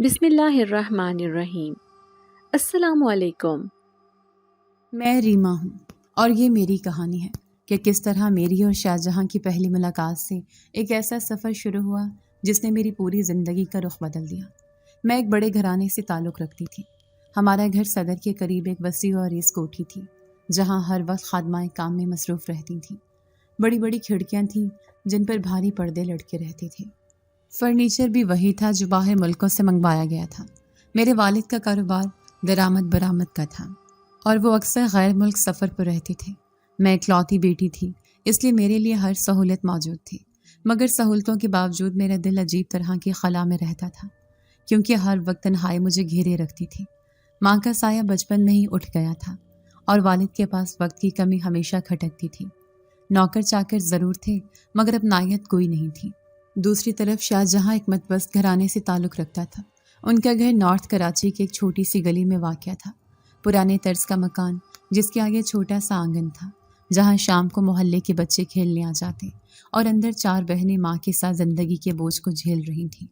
بسم اللہ الرحمن الرحیم۔ السلام علیکم۔ میں ریما ہوں اور یہ میری کہانی ہے کہ کس طرح میری اور شاہجہاں کی پہلی ملاقات سے ایک ایسا سفر شروع ہوا جس نے میری پوری زندگی کا رخ بدل دیا۔ میں ایک بڑے گھرانے سے تعلق رکھتی تھی۔ ہمارا گھر صدر کے قریب ایک وسیع اور عریض کوٹھی تھی جہاں ہر وقت خادمائیں کام میں مصروف رہتی تھیں۔ بڑی بڑی کھڑکیاں تھیں جن پر بھاری پردے لٹکے رہتے تھے۔ فرنیچر بھی وہی تھا جو باہر ملکوں سے منگوایا گیا تھا۔ میرے والد کا کاروبار درآمد برآمد کا تھا اور وہ اکثر غیر ملک سفر پر رہتے تھے۔ میں اکلوتی بیٹی تھی، اس لیے میرے لیے ہر سہولت موجود تھی، مگر سہولتوں کے باوجود میرا دل عجیب طرح کی خلا میں رہتا تھا کیونکہ ہر وقت تنہائی مجھے گھیرے رکھتی تھی۔ ماں کا سایہ بچپن میں ہی اٹھ گیا تھا اور والد کے پاس وقت کی کمی ہمیشہ کھٹکتی تھی۔ نوکر چاکر ضرور تھے مگر اپنائیت کوئی نہیں تھی۔ دوسری طرف شاہجہاں ایک متوسط گھرانے سے تعلق رکھتا تھا۔ ان کا گھر نارتھ کراچی کی ایک چھوٹی سی گلی میں واقع تھا۔ پرانے طرز کا مکان جس کے آگے چھوٹا سا آنگن تھا جہاں شام کو محلے کے بچے کھیلنے آ جاتے اور اندر 4 بہنیں ماں کے ساتھ زندگی کے بوجھ کو جھیل رہی تھیں۔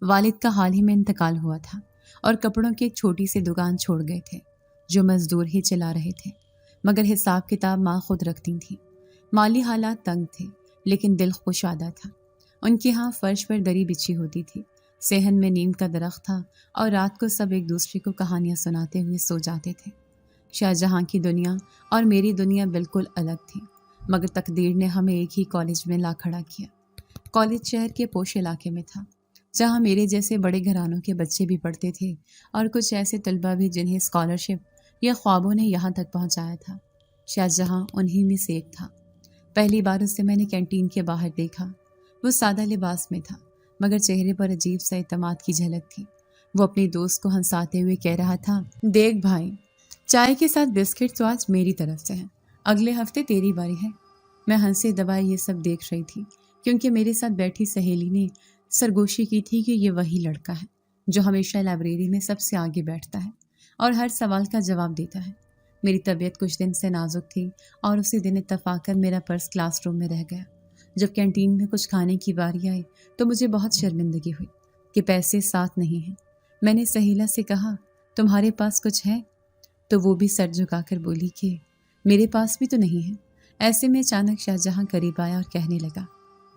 والد کا حال ہی میں انتقال ہوا تھا اور کپڑوں کی ایک چھوٹی سی دکان چھوڑ گئے تھے جو مزدور ہی چلا رہے تھے، مگر حساب کتاب ماں خود رکھتی تھیں۔ مالی حالات تنگ تھے لیکن دل خوشادہ تھا۔ ان کے ہاں فرش پر دری بچھی ہوتی تھی، صحن میں نیم کا درخت تھا اور رات کو سب ایک دوسرے کو کہانیاں سناتے ہوئے سو جاتے تھے۔ شاہجہاں کی دنیا اور میری دنیا بالکل الگ تھی، مگر تقدیر نے ہمیں ایک ہی کالج میں لا کھڑا کیا۔ کالج شہر کے پوش علاقے میں تھا جہاں میرے جیسے بڑے گھرانوں کے بچے بھی پڑھتے تھے اور کچھ ایسے طلبہ بھی جنہیں اسکالرشپ یا خوابوں نے یہاں تک پہنچایا تھا۔ شاہجہاں انہی میں سے ایک تھا۔ پہلی بار اسے میں نے کینٹین کے باہر دیکھا۔ وہ سادہ لباس میں تھا مگر چہرے پر عجیب سا اعتماد کی جھلک تھی۔ وہ اپنی دوست کو ہنساتے ہوئے کہہ رہا تھا، دیکھ بھائی، چائے کے ساتھ بسکٹ تو آج میری طرف سے ہیں، اگلے ہفتے تیری باری ہے۔ میں ہنسے دبائے یہ سب دیکھ رہی تھی کیونکہ میرے ساتھ بیٹھی سہیلی نے سرگوشی کی تھی کہ یہ وہی لڑکا ہے جو ہمیشہ لائبریری میں سب سے آگے بیٹھتا ہے اور ہر سوال کا جواب دیتا ہے۔ میری طبیعت کچھ دن سے نازک تھی اور اسی دن اتفاقاً میرا پرس کلاس روم میں رہ گیا۔ جب کینٹین میں کچھ کھانے کی باری آئی تو مجھے بہت شرمندگی ہوئی کہ پیسے ساتھ نہیں ہیں۔ میں نے سہیلا سے کہا، تمہارے پاس کچھ ہے؟ تو وہ بھی سر جھکا کر بولی کہ میرے پاس بھی تو نہیں ہے۔ ایسے میں اچانک شاہجہاں قریب آیا اور کہنے لگا،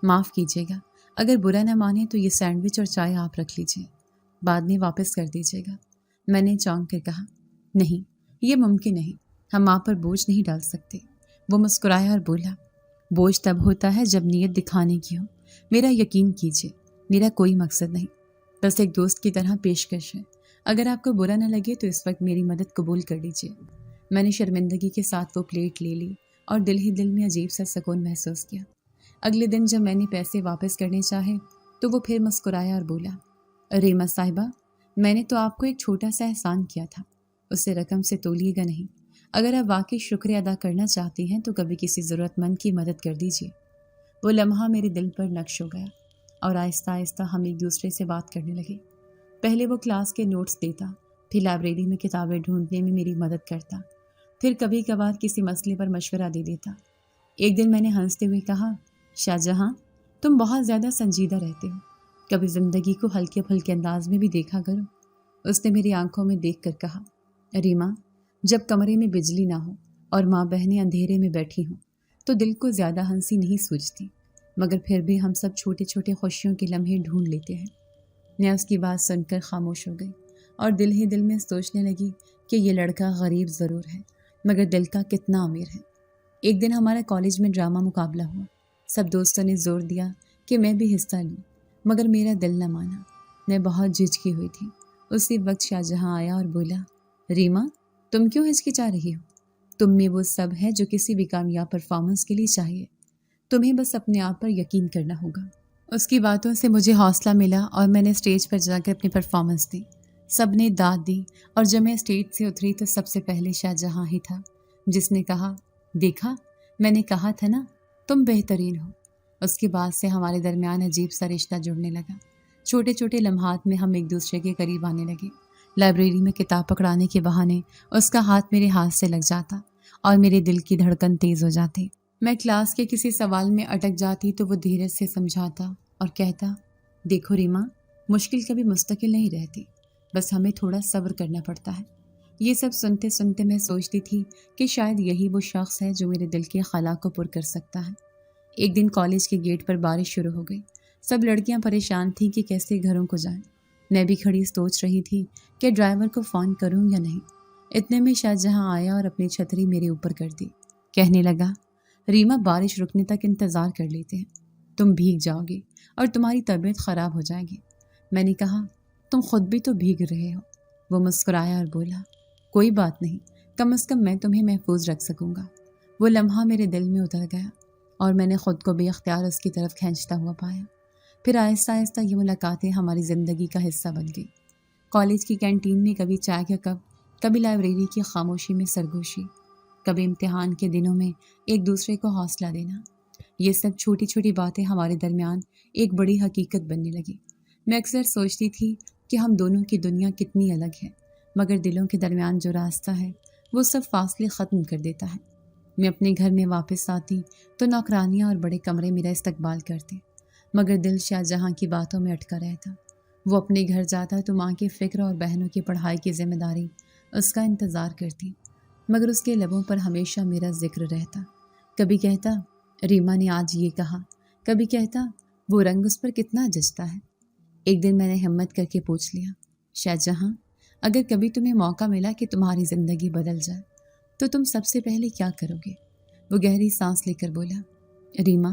معاف کیجیے گا، اگر برا نہ مانے تو یہ سینڈوچ اور چائے آپ رکھ لیجیے، بعد میں واپس کر دیجیے گا۔ میں نے چونک کر کہا، نہیں، یہ ممکن نہیں، ہم آپ پر بوجھ نہیں ڈال سکتے۔ وہ مسکرایا اور بولا، بوجھ تب ہوتا ہے جب نیت دکھانے کی ہو۔ میرا یقین کیجیے، میرا کوئی مقصد نہیں، بس ایک دوست کی طرح پیشکش ہے۔ اگر آپ کو برا نہ لگے تو اس وقت میری مدد قبول کر لیجیے۔ میں نے شرمندگی کے ساتھ وہ پلیٹ لے لی اور دل ہی دل میں عجیب سا سکون محسوس کیا۔ اگلے دن جب میں نے پیسے واپس کرنے چاہے تو وہ پھر مسکرایا اور بولا، ریما صاحبہ، میں نے تو آپ کو ایک چھوٹا سا احسان کیا تھا، اسے رقم سے تولیے گا نہیں۔ اگر آپ واقعی شکریہ ادا کرنا چاہتی ہیں تو کبھی کسی ضرورت مند کی مدد کر دیجیے۔ وہ لمحہ میرے دل پر نقش ہو گیا اور آہستہ آہستہ ہم ایک دوسرے سے بات کرنے لگے۔ پہلے وہ کلاس کے نوٹس دیتا، پھر لائبریری میں کتابیں ڈھونڈنے میں میری مدد کرتا، پھر کبھی کبھار کسی مسئلے پر مشورہ دے دیتا۔ ایک دن میں نے ہنستے ہوئے کہا، شاہجہاں، تم بہت زیادہ سنجیدہ رہتے ہو، کبھی زندگی کو ہلکے پھلکے انداز میں بھی دیکھا کرو۔ اس نے میری آنکھوں میں دیکھ کر کہا، ریما، جب کمرے میں بجلی نہ ہو اور ماں بہنیں اندھیرے میں بیٹھی ہوں تو دل کو زیادہ ہنسی نہیں سوجتی، مگر پھر بھی ہم سب چھوٹے چھوٹے خوشیوں کے لمحے ڈھونڈ لیتے ہیں۔ میں اس کی بات سن کر خاموش ہو گئی اور دل ہی دل میں سوچنے لگی کہ یہ لڑکا غریب ضرور ہے مگر دل کا کتنا امیر ہے۔ ایک دن ہمارا کالج میں ڈرامہ مقابلہ ہوا۔ سب دوستوں نے زور دیا کہ میں بھی حصہ لوں مگر میرا دل نہ مانا، میں بہت جھجکی ہوئی تھی۔ اسی وقت شاہجہاں آیا اور بولا، ریما، تم کیوں ہچکچا رہی ہو؟ تم میں وہ سب ہے جو کسی بھی کامیاب پرفارمنس کے لیے چاہیے، تمہیں بس اپنے آپ پر یقین کرنا ہوگا۔ اس کی باتوں سے مجھے حوصلہ ملا اور میں نے اسٹیج پر جا کر اپنی پرفارمنس دی۔ سب نے داد دی اور جب میں اسٹیج سے اتری تو سب سے پہلے شاہجہاں ہی تھا جس نے کہا، دیکھا، میں نے کہا تھا نا، تم بہترین ہو۔ اس کے بعد سے ہمارے درمیان عجیب سا رشتہ جڑنے لگا۔ چھوٹے چھوٹے لمحات میں ہم ایک دوسرے کے قریب آنے لگے۔ لائبریری میں کتاب پکڑانے کے بہانے اس کا ہاتھ میرے ہاتھ سے لگ جاتا اور میرے دل کی دھڑکن تیز ہو جاتی۔ میں کلاس کے کسی سوال میں اٹک جاتی تو وہ دھیرے سے سمجھاتا اور کہتا، دیکھو ریما، مشکل کبھی مستقل نہیں رہتی، بس ہمیں تھوڑا صبر کرنا پڑتا ہے۔ یہ سب سنتے سنتے میں سوچتی تھی کہ شاید یہی وہ شخص ہے جو میرے دل کے خلا کو پر کر سکتا ہے۔ ایک دن کالج کے گیٹ پر بارش شروع ہو گئی۔ سب لڑکیاں پریشان تھیں کہ کیسے گھروں کو جائیں۔ میں بھی کھڑی سوچ رہی تھی کہ ڈرائیور کو فون کروں یا نہیں۔ اتنے میں شاہجہاں آیا اور اپنی چھتری میرے اوپر کر دی۔ کہنے لگا، ریما بارش رکنے تک انتظار کر لیتے ہیں، تم بھیگ جاؤ گی اور تمہاری طبیعت خراب ہو جائے گی۔ میں نے کہا، تم خود بھی تو بھیگ رہے ہو۔ وہ مسکرایا اور بولا، کوئی بات نہیں، کم از کم میں تمہیں محفوظ رکھ سکوں گا۔ وہ لمحہ میرے دل میں اتر گیا اور میں نے خود کو بے اختیار اس کی طرف کھینچتا ہوا پایا۔ پھر آہستہ آہستہ یہ ملاقاتیں ہماری زندگی کا حصہ بن گئی۔ کالج کی کینٹین میں کبھی چائے کا کپ، کبھی لائبریری کی خاموشی میں سرگوشی، کبھی امتحان کے دنوں میں ایک دوسرے کو حوصلہ دینا۔ یہ سب چھوٹی چھوٹی باتیں ہمارے درمیان ایک بڑی حقیقت بننے لگی۔ میں اکثر سوچتی تھی کہ ہم دونوں کی دنیا کتنی الگ ہے، مگر دلوں کے درمیان جو راستہ ہے وہ سب فاصلے ختم کر دیتا ہے۔ میں اپنے گھر میں واپس آتی تو نوکرانیاں اور بڑے کمرے میرا استقبال کرتے، مگر دل شاہجہاں کی باتوں میں اٹکا رہتا۔ وہ اپنے گھر جاتا تو ماں کی فکر اور بہنوں کی پڑھائی کی ذمہ داری اس کا انتظار کرتی، مگر اس کے لبوں پر ہمیشہ میرا ذکر رہتا۔ کبھی کہتا، ریما نے آج یہ کہا، کبھی کہتا، وہ رنگ اس پر کتنا جچتا ہے۔ ایک دن میں نے ہمت کر کے پوچھ لیا، شاہجہاں، اگر کبھی تمہیں موقع ملا کہ تمہاری زندگی بدل جائے تو تم سب سے پہلے کیا کرو گے؟ وہ گہری سانس لے کر بولا، ریما،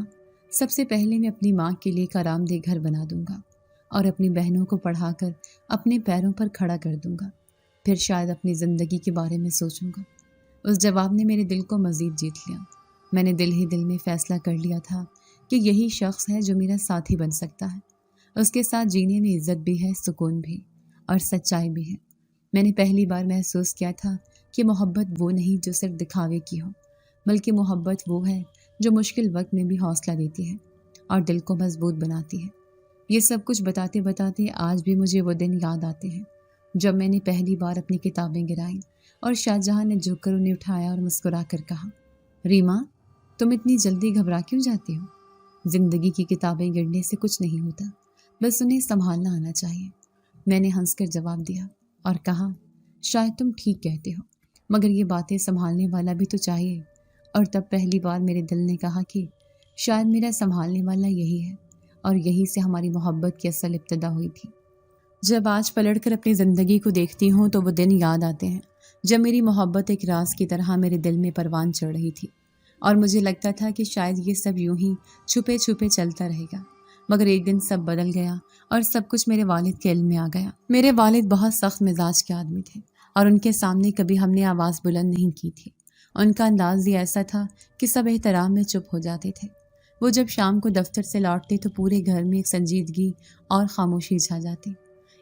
سب سے پہلے میں اپنی ماں کے لیے ایک آرام دہ گھر بنا دوں گا اور اپنی بہنوں کو پڑھا کر اپنے پیروں پر کھڑا کر دوں گا۔ پھر شاید اپنی زندگی کے بارے میں سوچوں گا۔ اس جواب نے میرے دل کو مزید جیت لیا۔ میں نے دل ہی دل میں فیصلہ کر لیا تھا کہ یہی شخص ہے جو میرا ساتھی بن سکتا ہے۔ اس کے ساتھ جینے میں عزت بھی ہے، سکون بھی، اور سچائی بھی ہے۔ میں نے پہلی بار محسوس کیا تھا کہ محبت وہ نہیں جو صرف دکھاوے کی ہو، بلکہ محبت وہ ہے جو مشکل وقت میں بھی حوصلہ دیتی ہے اور دل کو مضبوط بناتی ہے۔ یہ سب کچھ بتاتے بتاتے آج بھی مجھے وہ دن یاد آتے ہیں جب میں نے پہلی بار اپنی کتابیں گرائیں اور شاہجہاں نے جھک کر انہیں اٹھایا اور مسکرا کر کہا، ریما، تم اتنی جلدی گھبرا کیوں جاتی ہو؟ زندگی کی کتابیں گرنے سے کچھ نہیں ہوتا، بس انہیں سنبھالنا آنا چاہیے۔ میں نے ہنس کر جواب دیا اور کہا، شاید تم ٹھیک کہتے ہو، مگر یہ باتیں سنبھالنے والا بھی تو چاہیے۔ اور تب پہلی بار میرے دل نے کہا کہ شاید میرا سنبھالنے والا یہی ہے، اور یہی سے ہماری محبت کی اصل ابتدا ہوئی تھی۔ جب آج پلٹ کر اپنی زندگی کو دیکھتی ہوں تو وہ دن یاد آتے ہیں جب میری محبت ایک راز کی طرح میرے دل میں پروان چڑھ رہی تھی، اور مجھے لگتا تھا کہ شاید یہ سب یوں ہی چھپے چھپے چلتا رہے گا۔ مگر ایک دن سب بدل گیا اور سب کچھ میرے والد کے علم میں آ گیا۔ میرے والد بہت سخت مزاج کے آدمی تھے اور ان کے سامنے کبھی ہم نے آواز بلند نہیں کی تھی۔ ان کا انداز ہی ایسا تھا کہ سب احترام میں چپ ہو جاتے تھے۔ وہ جب شام کو دفتر سے لوٹتے تو پورے گھر میں ایک سنجیدگی اور خاموشی چھا جاتی۔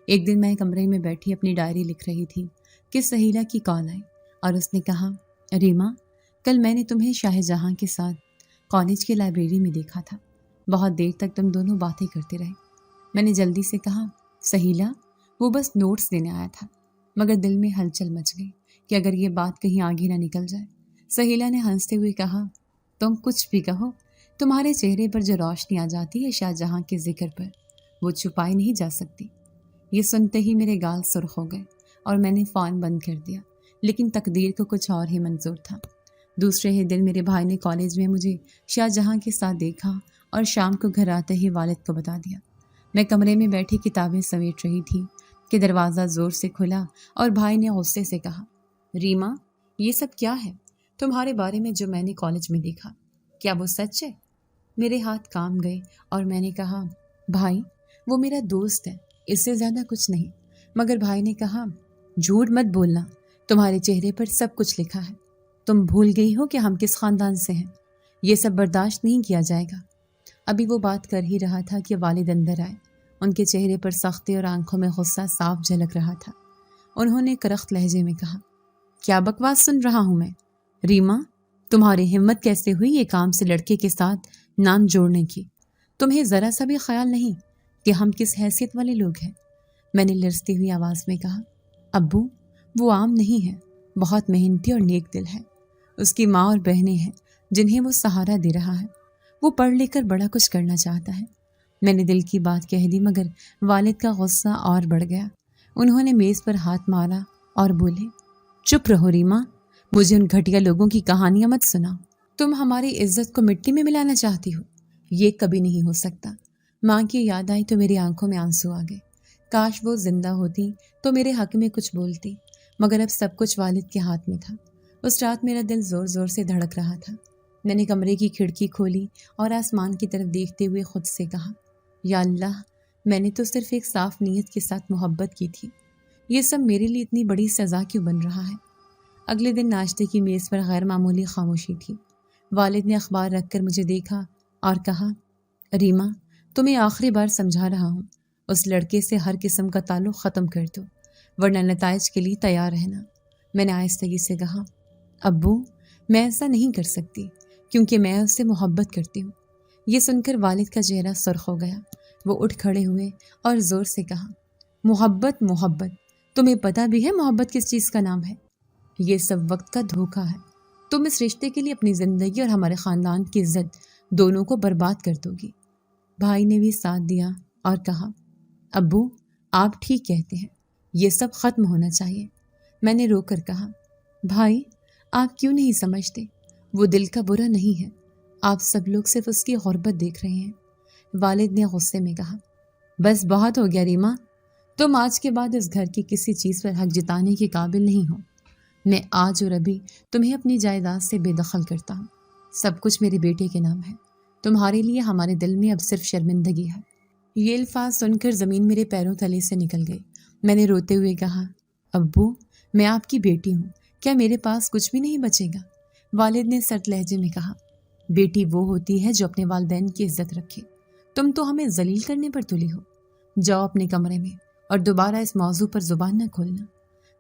ایک دن میں کمرے میں بیٹھی اپنی ڈائری لکھ رہی تھی کہ سہیلا کی کال آئی اور اس نے کہا، ریما، کل میں نے تمہیں شاہجہاں کے ساتھ کالج کی لائبریری میں دیکھا تھا۔ بہت دیر تک تم دونوں باتیں کرتے رہے۔ میں نے جلدی سے کہا، سہیلا، وہ بس نوٹس دینے آیا تھا، مگر دل میں ہلچل مچ گئی کہ اگر یہ بات کہیں آگے نہ نکل جائے۔ سہیلا نے ہنستے ہوئے کہا، تم کچھ بھی کہو، تمہارے چہرے پر جو روشنی آ جاتی ہے شاہجہاں کے ذکر پر، وہ چھپائی نہیں جا سکتی۔ یہ سنتے ہی میرے گال سرخ ہو گئے اور میں نے فون بند کر دیا، لیکن تقدیر کو کچھ اور ہی منظور تھا۔ دوسرے ہی دن میرے بھائی نے کالج میں مجھے شاہجہاں کے ساتھ دیکھا اور شام کو گھر آتے ہی والد کو بتا دیا۔ میں کمرے میں بیٹھی کتابیں سمیٹ رہی تھی کہ دروازہ زور سے کھلا اور بھائی نے غصے سے کہا، ریما، یہ سب کیا ہے؟ تمہارے بارے میں جو میں نے کالج میں دیکھا، کیا وہ سچ ہے؟ میرے ہاتھ کام گئے اور میں نے کہا، بھائی، وہ میرا دوست ہے، اس سے زیادہ کچھ نہیں۔ مگر بھائی نے کہا، جھوٹ مت بولنا، تمہارے چہرے پر سب کچھ لکھا ہے۔ تم بھول گئی ہو کہ ہم کس خاندان سے ہیں۔ یہ سب برداشت نہیں کیا جائے گا۔ ابھی وہ بات کر ہی رہا تھا کہ والد اندر آئے۔ ان کے چہرے پر سختی اور آنکھوں میں غصہ صاف جھلک رہا تھا۔ انہوں نے کرخت لہجے میں کہا، کیا بکواس سن رہا ہوں میں؟ ریما، تمہاری ہمت کیسے ہوئی یہ کام سے لڑکے کے ساتھ نام جوڑنے کی؟ تمہیں ذرا سا بھی خیال نہیں کہ ہم کس حیثیت والے لوگ ہیں؟ میں نے لرزتی ہوئی آواز میں کہا، ابو، وہ عام نہیں ہے، بہت محنتی اور نیک دل ہے۔ اس کی ماں اور بہنیں ہیں جنہیں وہ سہارا دے رہا ہے۔ وہ پڑھ لکھ کر بڑا کچھ کرنا چاہتا ہے، میں نے دل کی بات کہہ دی مگر والد کا غصہ اور بڑھ گیا۔ انہوں نے میز پر ہاتھ مارا اور بولے، چپ رہو ریما، مجھے ان گھٹیا لوگوں کی کہانیاں مت سناؤ۔ تم ہماری عزت کو مٹی میں ملانا چاہتی ہو، یہ کبھی نہیں ہو سکتا۔ ماں کی یاد آئی تو میری آنکھوں میں آنسو آ گئے۔ کاش وہ زندہ ہوتی تو میرے حق میں کچھ بولتی، مگر اب سب کچھ والد کے ہاتھ میں تھا۔ اس رات میرا دل زور زور سے دھڑک رہا تھا۔ میں نے کمرے کی کھڑکی کھولی اور آسمان کی طرف دیکھتے ہوئے خود سے کہا، یا اللہ، میں نے تو صرف ایک صاف نیت کے ساتھ محبت کی تھی، یہ سب میرے لیے اتنی بڑی سزا کیوں بن رہا ہے؟ اگلے دن ناشتے کی میز پر غیر معمولی خاموشی تھی۔ والد نے اخبار رکھ کر مجھے دیکھا اور کہا، ریما، تمہیں آخری بار سمجھا رہا ہوں، اس لڑکے سے ہر قسم کا تعلق ختم کر دو، ورنہ نتائج کے لیے تیار رہنا۔ میں نے آہستگی سے کہا، ابو، میں ایسا نہیں کر سکتی کیونکہ میں اس سے محبت کرتی ہوں۔ یہ سن کر والد کا چہرہ سرخ ہو گیا۔ وہ اٹھ کھڑے ہوئے اور زور سے کہا، محبت محبت، تمہیں پتہ بھی ہے محبت کس چیز کا نام ہے؟ یہ سب وقت کا دھوکہ ہے۔ تم اس رشتے کے لیے اپنی زندگی اور ہمارے خاندان کی عزت دونوں کو برباد کر دو گی۔ بھائی نے بھی ساتھ دیا اور کہا، ابو، آپ ٹھیک کہتے ہیں، یہ سب ختم ہونا چاہیے۔ میں نے رو کر کہا، بھائی، آپ کیوں نہیں سمجھتے؟ وہ دل کا برا نہیں ہے، آپ سب لوگ صرف اس کی غربت دیکھ رہے ہیں۔ والد نے غصے میں کہا، بس بہت ہو گیا ریما، تم آج کے بعد اس گھر کی کسی چیز پر حق جتانے کے قابل نہیں ہو۔ میں آج اور ابھی تمہیں اپنی جائیداد سے بے دخل کرتا ہوں۔ سب کچھ میرے بیٹے کے نام ہے، تمہارے لیے ہمارے دل میں اب صرف شرمندگی ہے۔ یہ الفاظ سن کر زمین میرے پیروں تلے سے نکل گئی۔ میں نے روتے ہوئے کہا، ابو، میں آپ کی بیٹی ہوں، کیا میرے پاس کچھ بھی نہیں بچے گا؟ والد نے سرد لہجے میں کہا، بیٹی وہ ہوتی ہے جو اپنے والدین کی عزت رکھے، تم تو ہمیں ذلیل کرنے پر تلی ہو۔ جاؤ اپنے کمرے میں اور دوبارہ اس موضوع پر زبان نہ کھولنا۔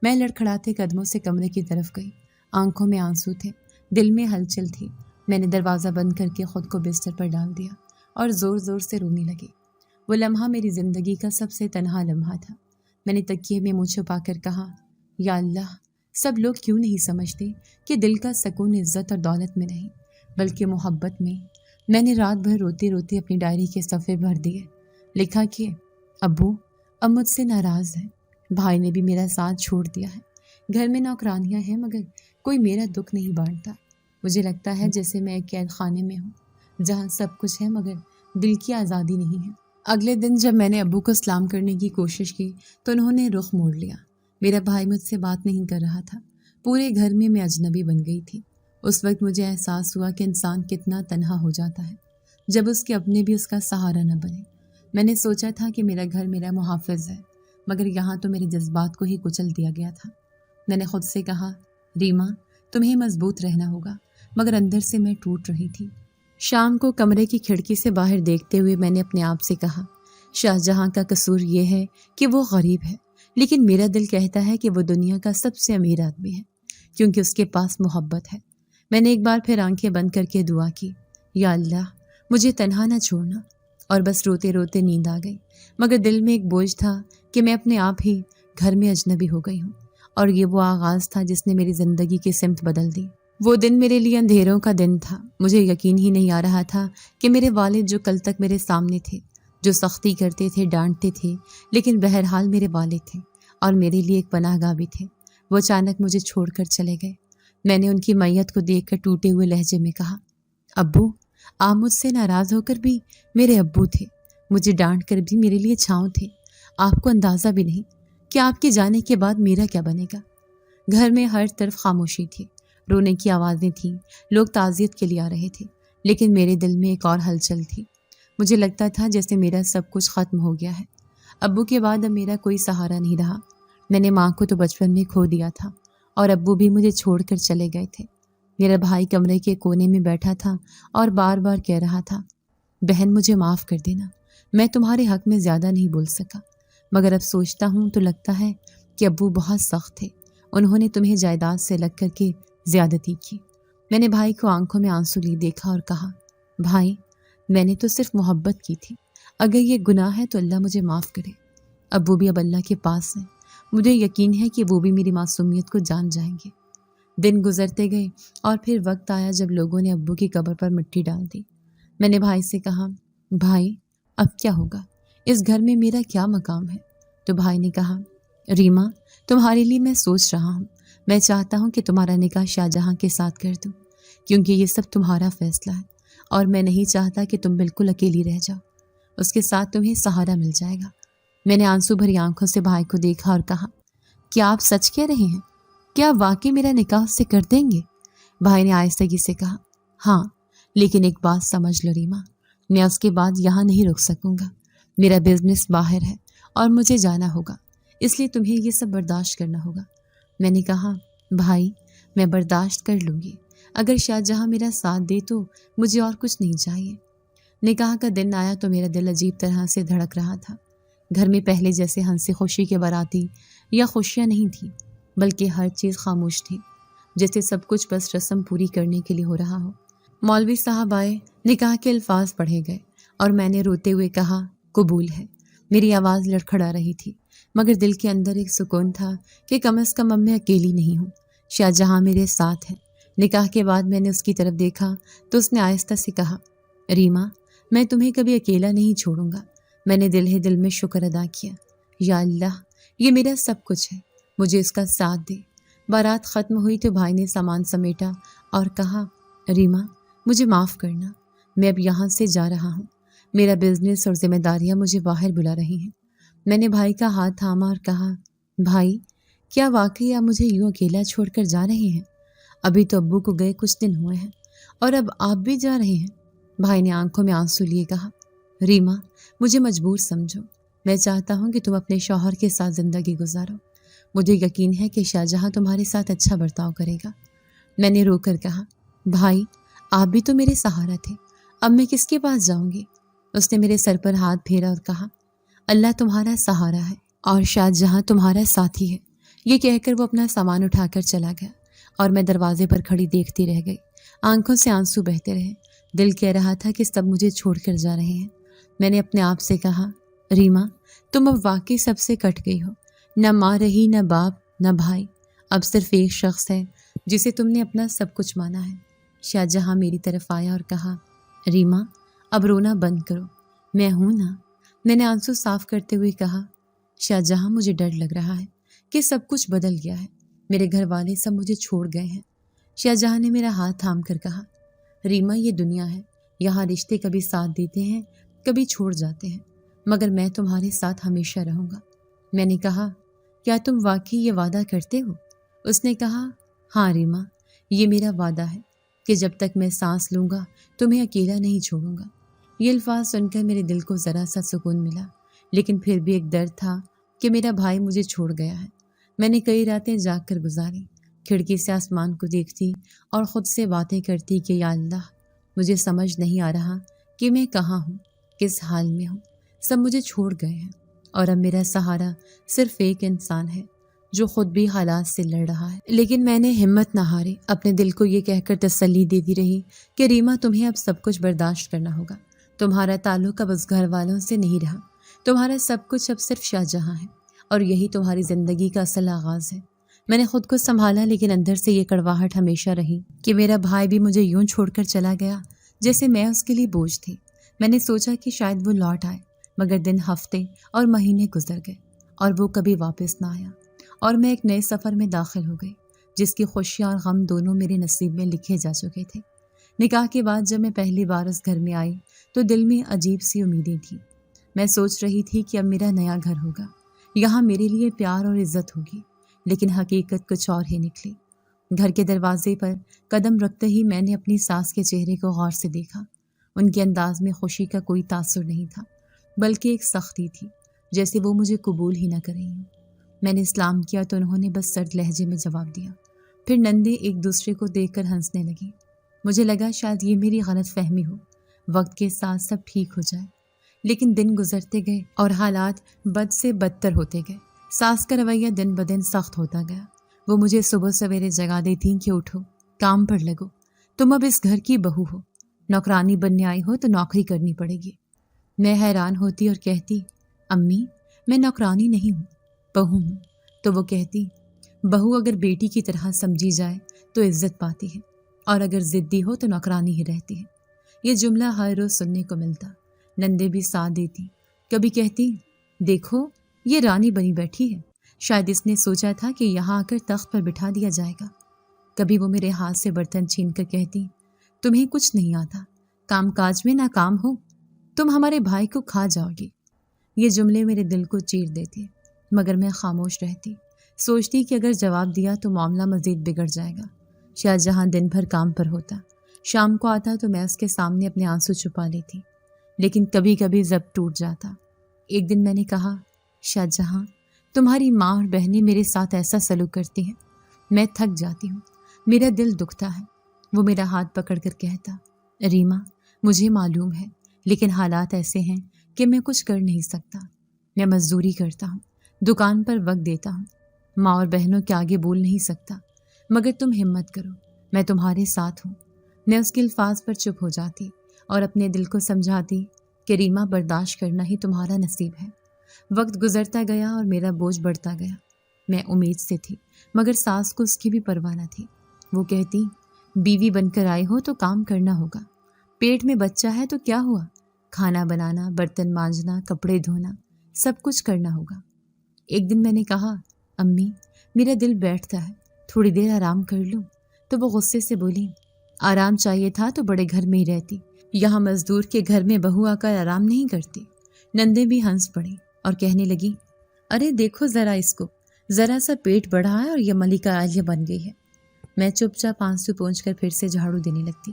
میں لڑکھڑاتے قدموں سے کمرے کی طرف گئی۔ آنکھوں میں آنسو تھے، دل میں ہلچل تھی۔ میں نے دروازہ بند کر کے خود کو بستر پر ڈال دیا اور زور زور سے رونے لگی۔ وہ لمحہ میری زندگی کا سب سے تنہا لمحہ تھا۔ میں نے تکیے میں منہ چھپا کر کہا، یا اللہ، سب لوگ کیوں نہیں سمجھتے کہ دل کا سکون عزت اور دولت میں نہیں بلکہ محبت میں؟ میں نے رات بھر روتے روتے اپنی ڈائری کے صفحے بھر دیے۔ لکھا کہ ابو اب مجھ سے ناراض ہے، بھائی نے بھی میرا ساتھ چھوڑ دیا ہے، گھر میں نوکرانیاں ہیں مگر کوئی میرا دکھ نہیں بانٹتا۔ مجھے لگتا ہے جیسے میں ایک قید خانے میں ہوں جہاں سب کچھ ہے مگر دل کی آزادی نہیں ہے۔ اگلے دن جب میں نے ابو کو سلام کرنے کی کوشش کی تو انہوں نے رخ موڑ لیا۔ میرا بھائی مجھ سے بات نہیں کر رہا تھا۔ پورے گھر میں اجنبی بن گئی تھی۔ اس وقت مجھے احساس ہوا کہ انسان کتنا تنہا ہو جاتا ہے جب اس کے اپنے بھی اس کا سہارا نہ بنے۔ میں نے سوچا تھا کہ میرا گھر میرا محافظ ہے مگر یہاں تو میرے جذبات کو ہی کچل دیا گیا تھا۔ میں نے خود سے کہا، ریما، تمہیں مضبوط رہنا ہوگا، مگر اندر سے میں ٹوٹ رہی تھی۔ شام کو کمرے کی کھڑکی سے باہر دیکھتے ہوئے میں نے اپنے آپ سے کہا، شاہجہاں کا قصور یہ ہے کہ وہ غریب ہے، لیکن میرا دل کہتا ہے کہ وہ دنیا کا سب سے امیر آدمی ہے کیونکہ اس کے پاس محبت ہے۔ میں نے ایک بار پھر آنکھیں بند کر کے دعا کی، یا اللہ، مجھے تنہا نہ چھوڑنا، اور بس روتے روتے نیند آ گئی۔ مگر دل میں ایک بوجھ تھا کہ میں اپنے آپ ہی گھر میں اجنبی ہو گئی ہوں، اور یہ وہ آغاز تھا جس نے میری زندگی کی سمت بدل دی۔ وہ دن میرے لیے اندھیروں کا دن تھا۔ مجھے یقین ہی نہیں آ رہا تھا کہ میرے والد جو کل تک میرے سامنے تھے، جو سختی کرتے تھے، ڈانٹتے تھے، لیکن بہرحال میرے والد تھے اور میرے لیے ایک پناہ گاہ بھی تھے، وہ اچانک مجھے چھوڑ کر چلے گئے۔ میں نے ان کی میت کو دیکھ کر ٹوٹے ہوئے لہجے میں کہا، ابو، آپ مجھ سے ناراض ہو کر بھی میرے ابو تھے، مجھے ڈانٹ کر بھی میرے لیے چھاؤں تھے۔ آپ کو اندازہ بھی نہیں کہ آپ کے جانے کے بعد میرا کیا بنے گا۔ گھر میں ہر طرف خاموشی تھی، رونے کی آوازیں تھیں، لوگ تعزیت کے لیے آ رہے تھے، لیکن میرے دل میں ایک اور ہلچل تھی۔ مجھے لگتا تھا جیسے میرا سب کچھ ختم ہو گیا ہے۔ ابو کے بعد اب میرا کوئی سہارا نہیں رہا۔ میں نے ماں کو تو بچپن میں کھو دیا تھا اور ابو بھی مجھے چھوڑ کر چلے گئے تھے۔ میرا بھائی کمرے کے کونے میں بیٹھا تھا اور بار بار کہہ رہا تھا، بہن مجھے معاف کر دینا، میں تمہارے حق میں زیادہ نہیں بول سکا۔ مگر اب سوچتا ہوں تو لگتا ہے کہ ابو بہت سخت تھے، انہوں نے تمہیں جائیداد سے لگ کر کے زیادتی کی۔ میں نے بھائی کو آنکھوں میں آنسو لی دیکھا اور کہا، بھائی، میں نے تو صرف محبت کی تھی، اگر یہ گناہ ہے تو اللہ مجھے معاف کرے۔ ابو بھی اب اللہ کے پاس ہیں، مجھے یقین ہے کہ وہ بھی میری معصومیت کو جان جائیں گے۔ دن گزرتے گئے اور پھر وقت آیا جب لوگوں نے ابو کی قبر پر مٹی ڈال دی۔ میں نے بھائی سے کہا، بھائی، اب کیا ہوگا؟ اس گھر میں میرا کیا مقام ہے؟ تو بھائی نے کہا، ریما تمہارے لیے میں سوچ رہا ہوں، میں چاہتا ہوں کہ تمہارا نکاح شاہ جہاں کے ساتھ کر دوں، کیونکہ یہ سب تمہارا فیصلہ ہے اور میں نہیں چاہتا کہ تم بالکل اکیلی رہ جاؤ، اس کے ساتھ تمہیں سہارا مل جائے گا۔ میں نے آنسو بھری آنکھوں سے بھائی کو دیکھا اور کہا، کیا آپ سچ کہہ رہے ہیں؟ کیا آپ واقعی میرا نکاح اس سے کر دیں گے؟ بھائی نے آہستگی سے کہا، ہاں، لیکن ایک بات سمجھ لو ریما، میں اس کے بعد یہاں نہیں رک سکوں گا، میرا بزنس باہر ہے اور مجھے جانا ہوگا، اس لیے تمہیں یہ سب برداشت کرنا ہوگا۔ میں نے کہا، بھائی میں برداشت کر لوں گی، اگر شاہ جہاں میرا ساتھ دے تو مجھے اور کچھ نہیں چاہیے۔ نکاح کا دن آیا تو میرا دل عجیب طرح سے دھڑک رہا تھا۔ گھر میں پہلے جیسے ہنسی خوشی کے باراتی یا خوشیاں نہیں تھیں، بلکہ ہر چیز خاموش تھی، جیسے سب کچھ بس رسم پوری کرنے کے لیے ہو رہا ہو۔ مولوی صاحب آئے، نکاح کے الفاظ پڑھے گئے اور میں نے روتے ہوئے کہا، قبول ہے۔ میری آواز لڑکھڑا رہی تھی، مگر دل کے اندر ایک سکون تھا کہ کم از کم اب میں اکیلی نہیں ہوں، شاہ جہاں میرے ساتھ ہے۔ نکاح کے بعد میں نے اس کی طرف دیکھا تو اس نے آہستہ سے کہا، ریما میں تمہیں کبھی اکیلا نہیں چھوڑوں گا۔ میں نے دل ہی دل میں شکر ادا کیا، یا اللہ یہ میرا سب کچھ ہے، مجھے اس کا ساتھ دے۔ بارات ختم ہوئی تو بھائی نے سامان سمیٹا اور کہا، ریما مجھے معاف کرنا، میں اب یہاں سے جا رہا ہوں، میرا بزنس اور ذمہ داریاں مجھے باہر بلا رہی ہیں۔ میں نے بھائی کا ہاتھ تھاما اور کہا، بھائی کیا واقعی آپ مجھے یوں اکیلا چھوڑ کر جا رہے ہیں؟ ابھی تو ابو کو گئے کچھ دن ہوئے ہیں اور اب آپ بھی جا رہے ہیں؟ بھائی نے آنکھوں میں آنسو لیے کہا، ریما مجھے مجبور سمجھو، میں چاہتا ہوں کہ تم اپنے شوہر کے ساتھ زندگی گزارو، مجھے یقین ہے کہ شاہ جہاں تمہارے ساتھ اچھا برتاؤ کرے گا۔ میں نے رو کر کہا، بھائی آپ بھی تو میرے سہارا تھے، اب میں کس کے پاس جاؤں گی؟ اس نے میرے سر پر ہاتھ پھیرا اور کہا، اللہ تمہارا سہارا ہے اور شاہ جہاں تمہارا ساتھی ہے۔ یہ کہہ کر وہ اپنا سامان اٹھا کر چلا گیا اور میں دروازے پر کھڑی دیکھتی رہ گئی، آنکھوں سے آنسو بہتے رہے، دل کہہ رہا تھا کہ سب مجھے چھوڑ کر جا رہے ہیں۔ میں نے اپنے آپ سے کہا، ریما تم اب واقعی سب سے کٹ گئی ہو، نہ ماں رہی، نہ باپ، نہ بھائی، اب صرف ایک شخص ہے جسے تم نے اپنا سب کچھ مانا ہے۔ شاہ جہاں میری طرف آیا اور کہا، ریما اب رونا بند کرو، میں ہوں نا۔ میں نے آنسو صاف کرتے ہوئے کہا، شاہ جہاں مجھے ڈر لگ رہا ہے کہ سب کچھ بدل گیا ہے، میرے گھر والے سب مجھے چھوڑ گئے ہیں۔ شاہ جہاں نے میرا ہاتھ تھام کر کہا، ریما یہ دنیا ہے، یہاں رشتے کبھی ساتھ دیتے ہیں کبھی چھوڑ جاتے ہیں، مگر میں تمہارے ساتھ ہمیشہ رہوں گا۔ میں نے کہا، کیا تم واقعی یہ وعدہ کرتے ہو؟ اس نے کہا، ہاں ریما یہ میرا وعدہ ہے کہ جب تک میں سانس لوں گا تمہیں اکیلا نہیں چھوڑوں گا۔ یہ الفاظ سن کر میرے دل کو ذرا سا سکون ملا، لیکن پھر بھی ایک درد تھا کہ میرا بھائی مجھے چھوڑ گیا ہے۔ میں نے کئی راتیں جاگ کر گزاری، کھڑکی سے آسمان کو دیکھتی اور خود سے باتیں کرتی کہ یا اللہ مجھے سمجھ نہیں آ رہا کہ میں کہاں ہوں، کس حال میں ہوں، سب مجھے چھوڑ گئے ہیں اور اب میرا سہارا صرف ایک انسان ہے جو خود بھی حالات سے لڑ رہا ہے۔ لیکن میں نے ہمت نہ ہاری، اپنے دل کو یہ کہہ کر تسلی دیتی رہی کہ ریما تمہیں اب سب کچھ برداشت کرنا ہوگا، تمہارا تعلق اب اس گھر والوں سے نہیں رہا، تمہارا سب کچھ اب صرف شاہ جہاں ہے اور یہی تمہاری زندگی کا اصل آغاز ہے۔ میں نے خود کو سنبھالا، لیکن اندر سے یہ کڑواہٹ ہمیشہ رہی کہ میرا بھائی بھی مجھے یوں چھوڑ کر چلا گیا جیسے میں اس کے لیے بوجھ تھی۔ میں نے سوچا کہ شاید وہ لوٹ آئے، مگر دن، ہفتے اور مہینے گزر گئے اور وہ کبھی واپس نہ آیا، اور میں ایک نئے سفر میں داخل ہو گئی جس کی خوشیاں اور غم دونوں میرے نصیب میں لکھے جا چکے تھے۔ نکاح کے بعد جب میں پہلی بار اس گھر میں آئی تو دل میں عجیب سی امیدیں تھیں۔ میں سوچ رہی تھی کہ اب میرا نیا گھر ہوگا، یہاں میرے لیے پیار اور عزت ہوگی، لیکن حقیقت کچھ اور ہی نکلی۔ گھر کے دروازے پر قدم رکھتے ہی میں نے اپنی ساس کے چہرے کو غور سے دیکھا۔ ان کے انداز میں خوشی کا کوئی تاثر نہیں تھا، بلکہ ایک سختی تھی، جیسے وہ مجھے قبول ہی نہ کر رہی ہوں۔ میں نے اسلام کیا تو انہوں نے بس سرد لہجے میں جواب دیا، پھر نندے ایک دوسرے کو دیکھ کر ہنسنے لگی۔ مجھے لگا شاید یہ میری غلط فہمی ہو، وقت کے ساتھ سب ٹھیک ہو جائے، لیکن دن گزرتے گئے اور حالات بد سے بدتر ہوتے گئے۔ ساس کا رویہ دن بدن سخت ہوتا گیا۔ وہ مجھے صبح سویرے جگا دیتی کہ اٹھو، کام پر لگو، تم اب اس گھر کی بہو ہو، نوکرانی بننے آئی ہو تو نوکری کرنی پڑے گی۔ میں حیران ہوتی اور کہتی، امی میں نوکرانی نہیں ہوں، بہو ہوں۔ تو وہ کہتی، بہو اگر بیٹی کی طرح سمجھی جائے تو عزت پاتی ہے، اور اگر ضدی ہو تو نوکرانی ہی رہتی ہے۔ یہ جملہ ہر روز سننے کو ملتا، نندے بھی ساتھ دیتی، کبھی کہتی دیکھو یہ رانی بنی بیٹھی ہے، شاید اس نے سوچا تھا کہ یہاں آ کر تخت پر بٹھا دیا جائے گا۔ کبھی وہ میرے ہاتھ سے برتن چھین کر کہتی تمہیں کچھ نہیں آتا، کام کاج میں ناکام ہو، تم ہمارے بھائی کو کھا جاؤ گی۔ یہ جملے میرے دل کو چیر دیتے، مگر میں خاموش رہتی، سوچتی کہ اگر جواب دیا تو معاملہ مزید بگڑ جائے گا۔ شاہجہاں دن بھر کام پر ہوتا، شام کو آتا تو میں اس کے سامنے اپنے آنسو چھپا لیتی، لیکن کبھی کبھی ضبط ٹوٹ جاتا۔ ایک دن میں نے کہا شاہجہاں تمہاری ماں اور بہنیں میرے ساتھ ایسا سلوک کرتی ہیں، میں تھک جاتی ہوں، میرا دل دکھتا ہے۔ وہ میرا ہاتھ پکڑ کر کہتا ریما مجھے معلوم ہے، لیکن حالات ایسے ہیں کہ میں کچھ کر نہیں سکتا، میں مزدوری کرتا ہوں، دکان پر وقت دیتا ہوں، ماں اور بہنوں کے آگے بول نہیں سکتا، مگر تم ہمت کرو، میں تمہارے ساتھ ہوں۔ میں اس کے الفاظ پر چپ ہو جاتی اور اپنے دل کو سمجھاتی کہ ریما برداشت کرنا ہی تمہارا نصیب ہے۔ وقت گزرتا گیا اور میرا بوجھ بڑھتا گیا۔ میں امید سے تھی، مگر ساس کو اس کی بھی پرواہ نہ تھی۔ وہ کہتی بیوی بن کر آئے ہو تو کام کرنا ہوگا، پیٹ میں بچہ ہے تو کیا ہوا، کھانا بنانا، برتن مانجنا، کپڑے دھونا، سب کچھ کرنا ہوگا۔ ایک دن میں نے کہا امی میرا دل بیٹھتا ہے، تھوڑی دیر آرام کر لوں، تو وہ غصے سے بولی آرام چاہیے تھا تو بڑے گھر میں ہی رہتی، یہاں مزدور کے گھر میں بہو آ کر آرام نہیں کرتی۔ نندے بھی ہنس پڑی اور کہنے لگی ارے دیکھو ذرا اس کو، ذرا سا پیٹ بڑھا ہے اور یہ ملکہ عالیہ بن گئی ہے۔ میں چپ چاپ آنسو پونچھ کر پھر سے جھاڑو دینے لگتی،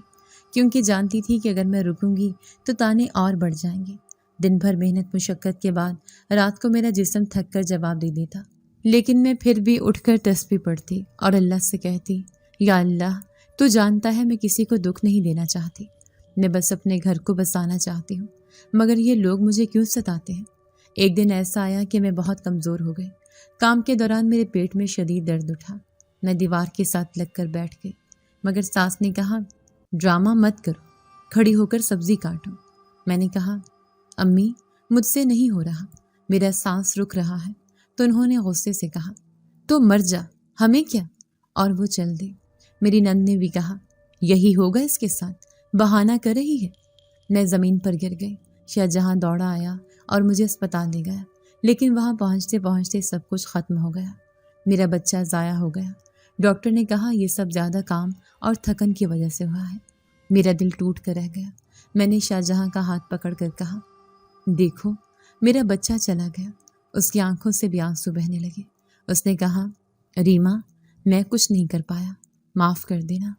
کیونکہ جانتی تھی کہ اگر میں رکوں گی تو تانے اور بڑھ جائیں گے۔ دن بھر محنت مشقت کے بعد رات کو میرا جسم تھک کر جواب دے دیتا، لیکن میں پھر بھی اٹھ کر تسبیح پڑھتی اور اللہ سے کہتی یا اللہ تو جانتا ہے میں کسی کو دکھ نہیں دینا چاہتی، میں بس اپنے گھر کو بسانا چاہتی ہوں، مگر یہ لوگ مجھے کیوں ستاتے ہیں۔ ایک دن ایسا آیا کہ میں بہت کمزور ہو گئی، کام کے دوران میرے پیٹ میں شدید درد اٹھا، میں دیوار کے ساتھ لگ کر بیٹھ گئی، مگر ساس نے کہا ڈرامہ مت کرو، کھڑی ہو کر سبزی کاٹو۔ میں نے کہا امی مجھ سے نہیں ہو رہا، میرا سانس رک رہا ہے۔ تو انہوں نے غصے سے کہا تو مر جا، ہمیں کیا، اور وہ چل دی۔ میری نند نے بھی کہا یہی ہوگا اس کے ساتھ، بہانہ کر رہی ہے۔ میں زمین پر گر گئی۔ شاہجہاں دوڑا آیا اور مجھے اسپتال لے گیا، لیکن وہاں پہنچتے پہنچتے سب کچھ ختم ہو گیا، میرا بچہ ضائع ہو گیا۔ ڈاکٹر نے کہا یہ سب زیادہ کام اور تھکن کی وجہ سے ہوا ہے۔ میرا دل ٹوٹ کر رہ گیا۔ میں نے شاہجہاں کا ہاتھ پکڑ کر کہا دیکھو میرا بچہ چلا گیا۔ اس کی آنکھوں سے بھی آنسو بہنے لگے۔ اس نے کہا ریما میں کچھ نہیں کر پایا، معاف کر دینا۔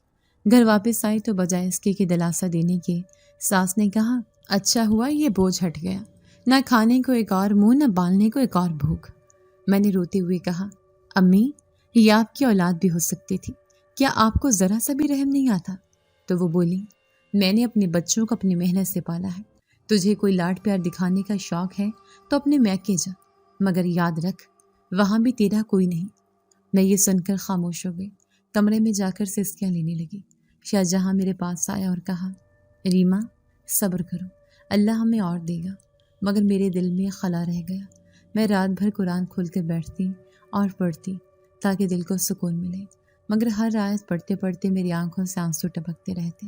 گھر واپس آئی تو بجائے اس کے دلاسا دینے کے، ساس نے کہا اچھا ہوا یہ بوجھ ہٹ گیا، نہ کھانے کو ایک اور منہ، نہ بالنے کو ایک اور بھوک۔ میں نے روتے ہوئے کہا امی یہ آپ کی اولاد بھی ہو سکتی تھی، کیا آپ کو ذرا سا بھی رحم نہیں آتا؟ تو وہ بولی میں نے اپنے بچوں کو اپنی محنت سے پالا ہے، تجھے کوئی لاڈ پیار دکھانے کا شوق ہے تو اپنے میکے جا، مگر یاد رکھ وہاں بھی تیرا کوئی نہیں۔ میں یہ سن کر خاموش ہو گئی، کمرے میں جا کر سسکیاں لینے لگی۔ شاہجہاں میرے پاس آیا اور کہا ریما صبر کرو، اللہ ہمیں اور دے گا، مگر میرے دل میں خلا رہ گیا۔ میں رات بھر قرآن کھول کر بیٹھتی اور پڑھتی تاکہ دل کو سکون ملے، مگر ہر آیت پڑھتے پڑھتے میری آنکھوں سے آنسو ٹپکتے رہتے۔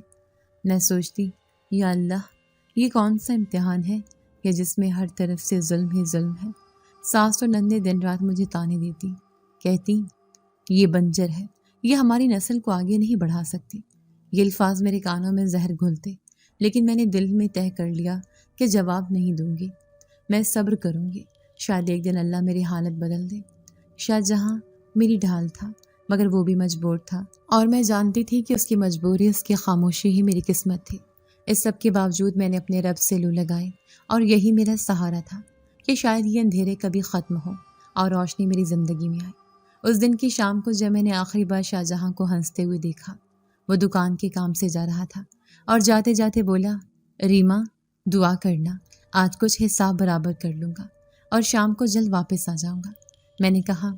میں سوچتی یا اللہ یہ کون سا امتحان ہے کہ جس میں ہر طرف سے ظلم ہی ظلم ہے۔ ساس اور نندے دن رات مجھے تانے دیتی، کہتی یہ بنجر ہے، یہ ہماری نسل کو آگے نہیں بڑھا سکتی۔ یہ الفاظ میرے کانوں میں زہر گھولتے، لیکن میں نے دل میں طے کر لیا کہ جواب نہیں دوں گی، میں صبر کروں گی، شاید ایک دن اللہ میری حالت بدل دے۔ شاہجہاں میری ڈھال تھا، مگر وہ بھی مجبور تھا، اور میں جانتی تھی کہ اس کی مجبوری، اس کی خاموشی ہی میری قسمت تھی۔ اس سب کے باوجود میں نے اپنے رب سے لو لگائی، اور یہی میرا سہارا تھا کہ شاید یہ اندھیرے کبھی ختم ہو اور روشنی میری زندگی میں آئے۔ اس دن کی شام کو جب میں نے آخری بار شاہجہاں کو ہنستے ہوئے دیکھا، وہ دکان کے کام سے جا رہا تھا اور جاتے جاتے بولا ریما دعا کرنا، آج کچھ حساب برابر کر لوں گا اور شام کو جلد واپس آ جاؤں گا۔ میں نے کہا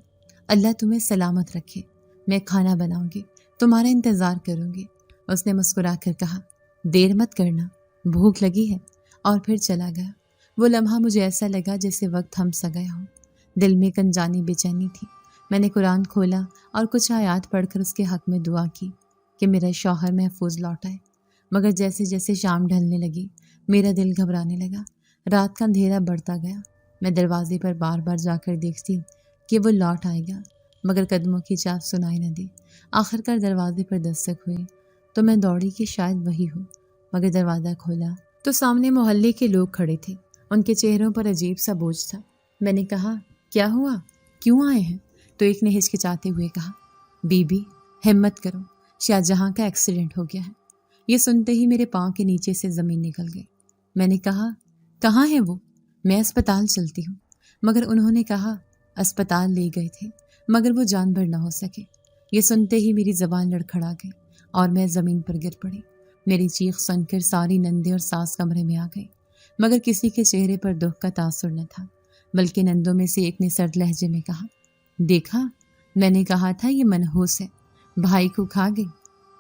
اللہ تمہیں سلامت رکھے، میں کھانا بناؤں گی، تمہارا انتظار کروں گی۔ اس نے مسکرا کر کہا دیر مت کرنا، بھوک لگی ہے، اور پھر چلا گیا۔ وہ لمحہ مجھے ایسا لگا جیسے وقت تھم سا گیا ہو، دل میں ایک انجانی بے چینی تھی۔ میں نے قرآن کھولا اور کچھ آیات پڑھ کر اس کے حق میں دعا کی کہ میرا شوہر محفوظ لوٹ آئے، مگر جیسے جیسے شام ڈھلنے لگی میرا دل گھبرانے لگا۔ رات کا اندھیرا بڑھتا گیا۔ میں دروازے پر بار بار جا کر دیکھتی کہ وہ لوٹ آئے گا، مگر قدموں کی چاپ سنائی نہ دی۔ آخر کار دروازے پر دستک ہوئی تو میں دوڑی کہ شاید وہی ہو، مگر دروازہ کھولا تو سامنے محلے کے لوگ کھڑے تھے۔ ان کے چہروں پر عجیب سا بوجھ تھا۔ میں نے کہا، کیا ہوا؟ کیوں آئے ہیں؟ تو ایک نے ہچکچاتے ہوئے کہا، بی بی ہمت کرو، شاہجہاں کا ایکسیڈنٹ ہو گیا ہے۔ یہ سنتے ہی میرے پاؤں کے نیچے سے زمین نکل گئی۔ میں نے کہا، کہاں ہے وہ؟ میں اسپتال چلتی ہوں۔ مگر انہوں نے کہا، اسپتال لے گئے تھے مگر وہ جانبر نہ ہو سکے۔ یہ سنتے ہی میری زبان لڑکھڑا گئی اور میں زمین پر گر پڑی۔ میری چیخ سن کر ساری نندیں اور ساس کمرے میں آ گئی، مگر کسی کے چہرے پر دکھ کا تاثر نہ تھا، بلکہ نندوں میں سے ایک نے سرد لہجے میں کہا، دیکھا میں نے کہا تھا یہ منحوس ہے، بھائی کو کھا گئی۔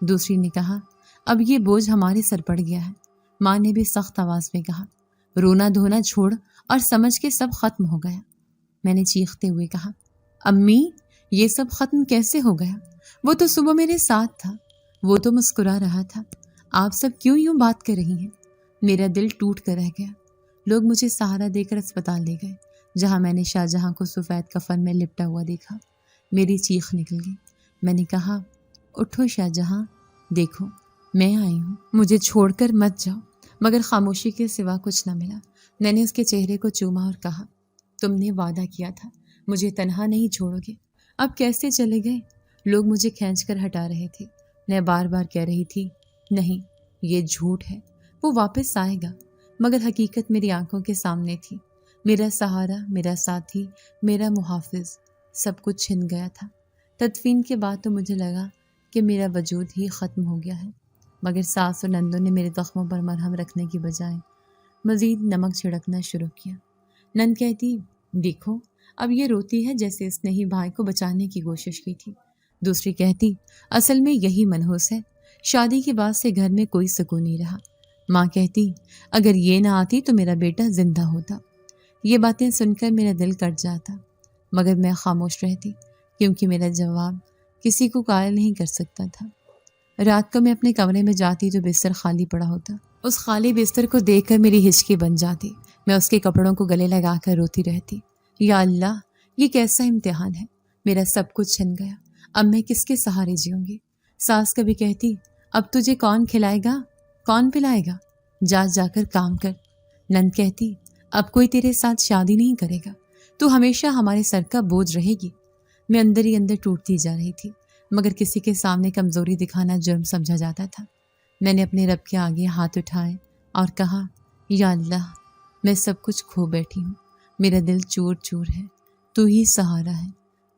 دوسری نے کہا، اب یہ بوجھ ہمارے سر پڑ گیا ہے۔ ماں نے بھی سخت آواز میں کہا، رونا دھونا چھوڑ اور سمجھ کے سب ختم ہو گیا۔ میں نے چیختے ہوئے کہا، امی یہ سب ختم کیسے ہو گیا؟ وہ تو صبح میرے ساتھ تھا، وہ تو مسکرا رہا تھا، آپ سب کیوں یوں بات کر رہی ہیں؟ میرا دل ٹوٹ کر رہ گیا۔ لوگ مجھے سہارا دے کر اسپتال لے گئے، جہاں میں نے شاہجہاں کو سفید کفن میں لپٹا ہوا دیکھا۔ میری چیخ نکل گئی۔ میں نے کہا، اٹھو شاہجہاں، دیکھو میں آئی ہوں، مجھے چھوڑ کر مت جاؤ۔ مگر خاموشی کے سوا کچھ نہ ملا۔ میں نے اس کے چہرے کو چوما اور کہا، تم نے وعدہ کیا تھا مجھے تنہا نہیں چھوڑو گے، اب کیسے چلے گئے؟ لوگ مجھے کھینچ کر ہٹا رہے تھے۔ میں بار بار کہہ رہی تھی، نہیں یہ جھوٹ ہے، وہ واپس آئے گا، مگر حقیقت میری آنکھوں کے سامنے تھی۔ میرا سہارا، میرا ساتھی، میرا محافظ، سب کچھ چھن گیا تھا۔ تدفین کے بعد تو مجھے لگا کہ میرا وجود ہی ختم ہو گیا ہے، مگر ساس اور نندوں نے میرے زخموں پر مرہم رکھنے کی بجائے مزید نمک چھڑکنا شروع کیا۔ نند کہتی، دیکھو اب یہ روتی ہے جیسے اس نے ہی بھائی کو بچانے کی کوشش کی تھی۔ دوسری کہتی، اصل میں یہی منحوس ہے، شادی کے بعد سے گھر میں کوئی سکون نہیں رہا۔ ماں کہتی، اگر یہ نہ آتی تو میرا بیٹا زندہ ہوتا۔ یہ باتیں سن کر میرا دل کٹ جاتا، مگر میں خاموش رہتی، کیونکہ میرا جواب کسی کو قائل نہیں کر سکتا تھا۔ رات کو میں اپنے کمرے میں جاتی تو بستر خالی پڑا ہوتا۔ اس خالی بستر کو دیکھ کر میری ہچکی بن جاتی۔ میں اس کے کپڑوں کو گلے لگا کر روتی رہتی، یا اللہ یہ کیسا امتحان ہے، میرا سب کچھ چھن گیا، اب میں کس کے سہارے جیوں گی؟ ساس کبھی کہتی، اب تجھے کون کھلائے گا، کون پلائے گا، جا جا کر کام کر۔ نند کہتی، اب کوئی تیرے ساتھ شادی نہیں کرے گا، تو ہمیشہ ہمارے سر کا بوجھ رہے گی۔ میں اندر ہی اندر ٹوٹتی جا رہی تھی، مگر کسی کے سامنے کمزوری دکھانا جرم سمجھا جاتا تھا۔ میں نے اپنے رب کے آگے ہاتھ اٹھائے اور کہا، یا اللہ میں سب کچھ کھو بیٹھی ہوں، میرا دل چور چور ہے، تو ہی سہارا ہے،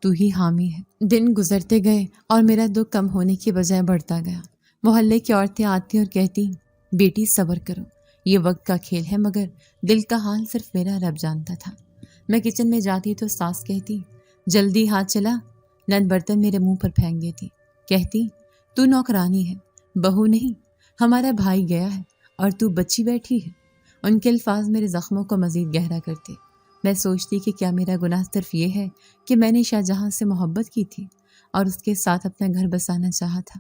تو ہی حامی ہے۔ دن گزرتے گئے اور میرا دکھ کم ہونے کی بجائے بڑھتا گیا۔ محلے کی عورتیں آتی اور کہتی، بیٹی صبر کرو، یہ وقت کا کھیل ہے، مگر دل کا حال صرف میرا رب جانتا تھا۔ میں کچن میں جاتی تو ساس کہتی، جلدی ہاتھ چلا۔ نند برتن میرے منہ پر پھینک دیتی، کہتی، تو نوکرانی ہے، بہو نہیں، ہمارا بھائی گیا ہے اور تو بچی بیٹھی ہے۔ ان کے الفاظ میرے زخموں کو مزید گہرا کرتے۔ میں سوچتی کہ کیا میرا گناہ صرف یہ ہے کہ میں نے شاہجہاں سے محبت کی تھی اور اس کے ساتھ اپنا گھر بسانا چاہا تھا۔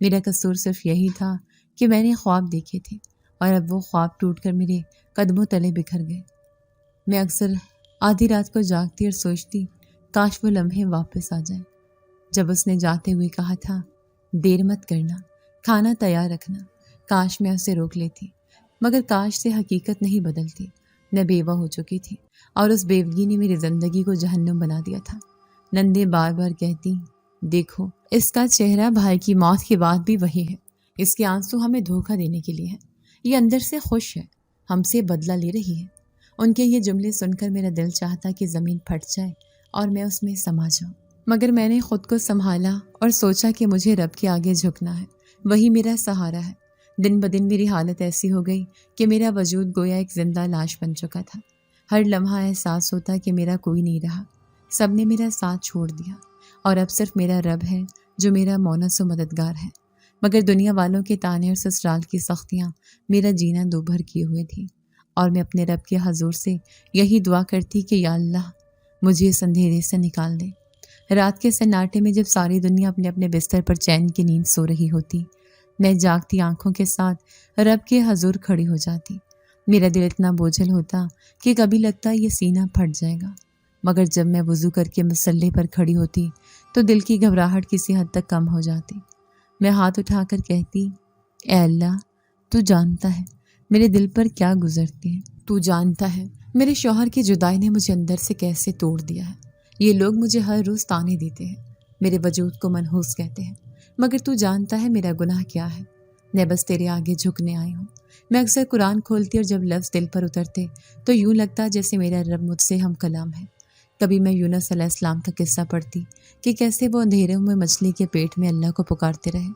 میرا قصور صرف یہی تھا کہ میں نے خواب دیکھے تھے اور اب وہ خواب ٹوٹ کر میرے قدموں تلے بکھر گئے۔ میں اکثر آدھی رات کو جاگتی اور سوچتی، کاش وہ لمحے واپس آ جائیں جب اس نے جاتے ہوئے کہا تھا، دیر مت کرنا، کھانا تیار رکھنا۔ کاش میں اسے روک لیتی، مگر کاش سے حقیقت نہیں بدلتی۔ میں بیوہ ہو چکی تھی اور اس بیوگی نے میری زندگی کو جہنم بنا دیا تھا۔ نندیں بار بار کہتی، دیکھو اس کا چہرہ بھائی کی موت کے بعد بھی وہی ہے، اس کے آنسو ہمیں دھوکہ دینے کے لیے ہے، یہ اندر سے خوش ہے، ہم سے بدلہ لے رہی ہے۔ ان کے یہ جملے سن کر میرا دل چاہتا کہ زمین پھٹ جائے اور میں اس میں سما جاؤں، مگر میں نے خود کو سنبھالا اور سوچا کہ مجھے رب کے آگے جھکنا ہے، وہی میرا سہارا ہے۔ دن بدن میری حالت ایسی ہو گئی کہ میرا وجود گویا ایک زندہ لاش بن چکا تھا۔ ہر لمحہ احساس ہوتا کہ میرا کوئی نہیں رہا، سب نے میرا ساتھ چھوڑ دیا اور اب صرف میرا رب ہے جو میرا مونس و مددگار ہے۔ مگر دنیا والوں کے طعنے اور سسرال کی سختیاں میرا جینا دوبھر کیے ہوئے تھی، اور میں اپنے رب کے حضور سے یہی دعا کرتی کہ یا اللہ مجھے اس اندھیرے سے نکال دے۔ رات کے سناٹے میں جب ساری دنیا اپنے اپنے بستر پر چین کی نیند سو رہی ہوتی، میں جاگتی آنکھوں کے ساتھ رب کے حضور کھڑی ہو جاتی میرا دل اتنا بوجھل ہوتا کہ کبھی لگتا یہ سینہ پھٹ جائے گا، مگر جب میں وضو کر کے مصلی پر کھڑی ہوتی تو دل کی گھبراہٹ کسی حد تک کم ہو جاتی۔ میں ہاتھ اٹھا کر کہتی، اے اللہ، تو جانتا ہے میرے دل پر کیا گزرتی ہے، تو جانتا ہے میرے شوہر کی جدائی نے مجھے اندر سے کیسے توڑ دیا ہے۔ یہ لوگ مجھے ہر روز طعنے دیتے ہیں، میرے وجود کو منحوس کہتے ہیں، مگر تو جانتا ہے میرا گناہ کیا ہے۔ میں بس تیرے آگے جھکنے آئی ہوں۔ میں اکثر قرآن کھولتی اور جب لفظ دل پر اترتے تو یوں لگتا جیسے میرا رب مجھ سے ہم کلام ہے۔ کبھی میں یونس علیہ السلام کا قصہ پڑھتی کہ کیسے وہ اندھیروں میں مچھلی کے پیٹ میں اللہ کو پکارتے رہے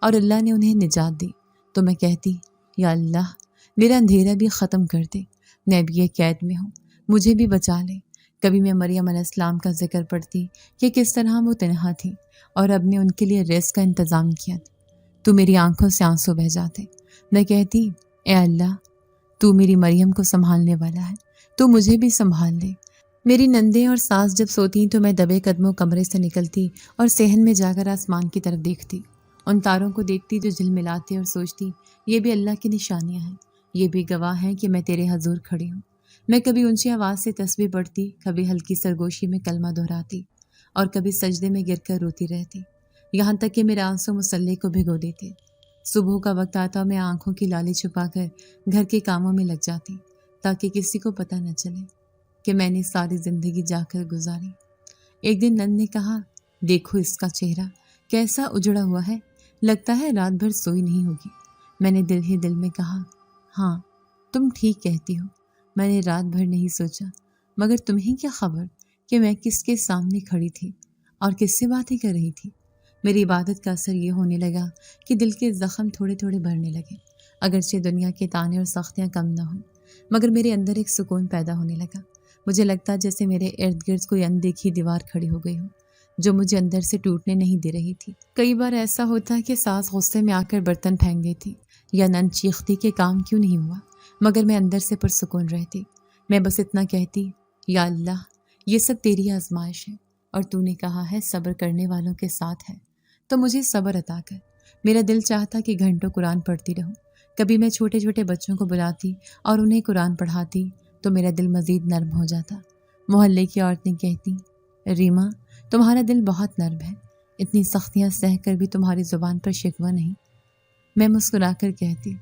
اور اللہ نے انہیں نجات دی، تو میں کہتی، یا اللہ، میرا اندھیرا بھی ختم کر دے، میں بھی یہ قید میں ہوں، مجھے بھی بچا لے۔ کبھی میں مریم علیہ السلام کا ذکر پڑھتی کہ کس طرح وہ تنہا تھی اور رب نے ان کے لیے رزق کا انتظام کیا، تو میری آنکھوں سے آنسو بہہ جاتے۔ میں کہتی، اے اللہ، تو میری مریم کو سنبھالنے والا ہے، تو مجھے بھی سنبھال لے۔ میری نندیں اور ساس جب سوتی تو میں دبے قدموں کمرے سے نکلتی اور صحن میں جا کر آسمان کی طرف دیکھتی، ان تاروں کو دیکھتی جو جھلملاتے اور سوچتی یہ بھی اللہ کی نشانیاں ہیں، یہ بھی گواہ ہیں کہ میں تیرے حضور کھڑی ہوں۔ میں کبھی اونچی آواز سے تسبیح پڑھتی، کبھی ہلکی سرگوشی میں کلمہ دہراتی اور کبھی سجدے میں گر کر روتی رہتی، یہاں تک کہ میرے آنسو مصلی کو بھگو دیتے۔ صبح کا وقت آتا میں آنکھوں کی لالی چھپا کر گھر کے کاموں میں لگ جاتی تاکہ کسی کو پتہ نہ چلے کہ میں نے ساری زندگی جا کر گزاری۔ ایک دن نند نے کہا، دیکھو اس کا چہرہ کیسا اجڑا ہوا ہے، لگتا ہے رات بھر سوئی نہیں ہوگی۔ میں نے دل ہی دل میں کہا، ہاں تم ٹھیک کہتی ہو، میں نے رات بھر نہیں سوچا، مگر تمہیں کیا خبر کہ میں کس کے سامنے کھڑی تھی اور کس سے باتیں کر رہی تھی۔ میری عبادت کا اثر یہ ہونے لگا کہ دل کے زخم تھوڑے تھوڑے بھرنے لگے، اگرچہ دنیا کے تانے اور سختیاں کم نہ ہوں، مگر میرے اندر ایک سکون پیدا ہونے لگا۔ مجھے لگتا جیسے میرے ارد گرد کوئی اندیکھی دیوار کھڑی ہو گئی ہو جو مجھے اندر سے ٹوٹنے نہیں دے رہی تھی۔ کئی بار ایسا ہوتا کہ ساس غصے میں آ کر برتن پھینک دیتی یا نند چیختی کہ کام کیوں نہیں ہوا، مگر میں اندر سے پرسکون رہتی۔ میں بس اتنا کہتی، یا اللہ، یہ سب تیری آزمائش ہے اور تو نے کہا ہے صبر کرنے والوں کے ساتھ ہے، تو مجھے صبر عطا کر۔ میرا دل چاہتا کہ گھنٹوں قرآن پڑھتی رہوں۔ کبھی میں چھوٹے چھوٹے بچوں کو بلاتی اور انہیں قرآن پڑھاتی تو میرا دل مزید نرم ہو جاتا۔ محلے کی عورتیں کہتی، ریما، تمہارا دل بہت نرم ہے، اتنی سختیاں سہ کر بھی تمہاری زبان پر شکوہ نہیں۔ میں مسکرا کر کہتی،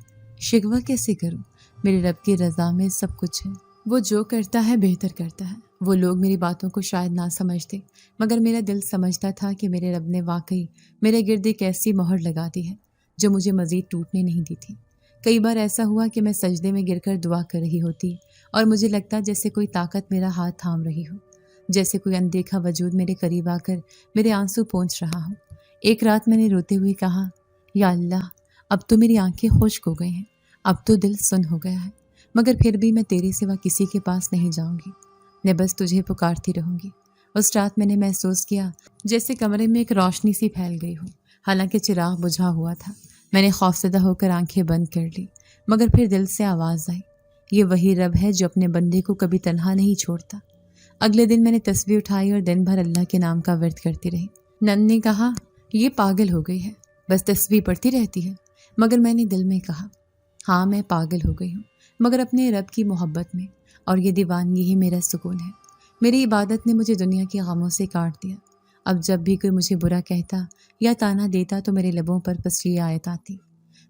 شکوہ کیسے کروں، میرے رب کی رضا میں سب کچھ ہے، وہ جو کرتا ہے بہتر کرتا ہے۔ وہ لوگ میری باتوں کو شاید نہ سمجھتے، مگر میرا دل سمجھتا تھا کہ میرے رب نے واقعی میرے گرد ایک ایسی مہر لگا دی ہے جو مجھے مزید ٹوٹنے نہیں دی تھی۔ کئی بار ایسا ہوا کہ میں سجدے میں گر کر دعا کر رہی ہوتی اور مجھے لگتا جیسے کوئی طاقت میرا ہاتھ تھام رہی ہو، جیسے کوئی اندیکھا وجود میرے قریب آ کر میرے آنسو پونچھ رہا ہو۔ ایک رات میں نے روتے ہوئے کہا، یا اللہ، اب تو میری آنکھیں خشک ہو گئی ہیں، اب تو دل سن ہو گیا ہے، مگر پھر بھی میں تیرے سوا کسی کے پاس نہیں جاؤں گی، میں بس تجھے پکارتی رہوں گی۔ اس رات میں نے محسوس کیا جیسے کمرے میں ایک روشنی سی پھیل گئی ہو، حالانکہ چراغ بجھا ہوا تھا۔ میں نے خوفزدہ ہو کر آنکھیں بند کر لی، مگر پھر دل سے آواز آئی، یہ وہی رب ہے جو اپنے بندے کو کبھی تنہا نہیں چھوڑتا۔ اگلے دن میں نے تسبیح اٹھائی اور دن بھر اللہ کے نام کا ورد کرتی رہی۔ نند نے کہا، یہ پاگل ہو گئی ہے، بس تسبیح پڑھتی رہتی ہے، مگر میں نے دل میں کہا، ہاں میں پاگل ہو گئی ہوں، مگر اپنے رب کی محبت میں، اور یہ دیوانگی ہی میرا سکون ہے۔ میری عبادت نے مجھے دنیا کے غموں سے کاٹ دیا۔ اب جب بھی کوئی مجھے برا کہتا یا تانا دیتا تو میرے لبوں پر بس یہ آیت آتی،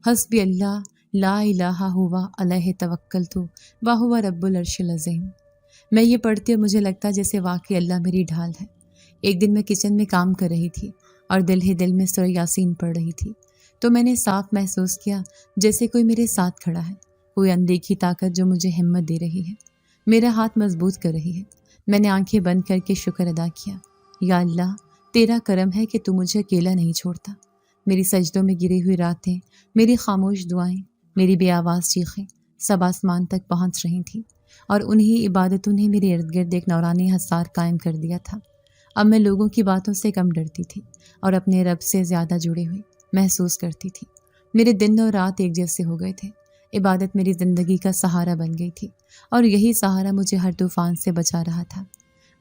حسبی اللہ لا الہ ہوا علیہ توکلت وہو رب العرش العظیم۔ میں یہ پڑھتی اور مجھے لگتا جیسے واقعی اللہ میری ڈھال ہے۔ ایک دن میں کچن میں کام کر رہی تھی اور دل ہی دل میں سورہ یاسین پڑھ رہی تھی، تو میں نے صاف محسوس کیا جیسے کوئی میرے ساتھ کھڑا ہے، کوئی اندیکھی طاقت جو مجھے ہمت دے رہی ہے، میرا ہاتھ مضبوط کر رہی ہے۔ میں نے آنکھیں بند کر کے شکر ادا کیا، یا اللہ، تیرا کرم ہے کہ تو مجھے اکیلا نہیں چھوڑتا۔ میری سجدوں میں گری ہوئی راتیں، میری خاموش دعائیں، میری بے آواز چیخیں سب آسمان تک پہنچ رہی تھیں، اور انہی عبادتوں نے میرے ارد گرد ایک نورانی حصار قائم کر دیا تھا۔ اب میں لوگوں کی باتوں سے کم ڈرتی تھی اور اپنے رب سے زیادہ جڑی ہوئی محسوس کرتی تھی۔ میرے دن اور رات ایک جیسے ہو گئے تھے۔ عبادت میری زندگی کا سہارا بن گئی تھی اور یہی سہارا مجھے ہر طوفان سے بچا رہا تھا۔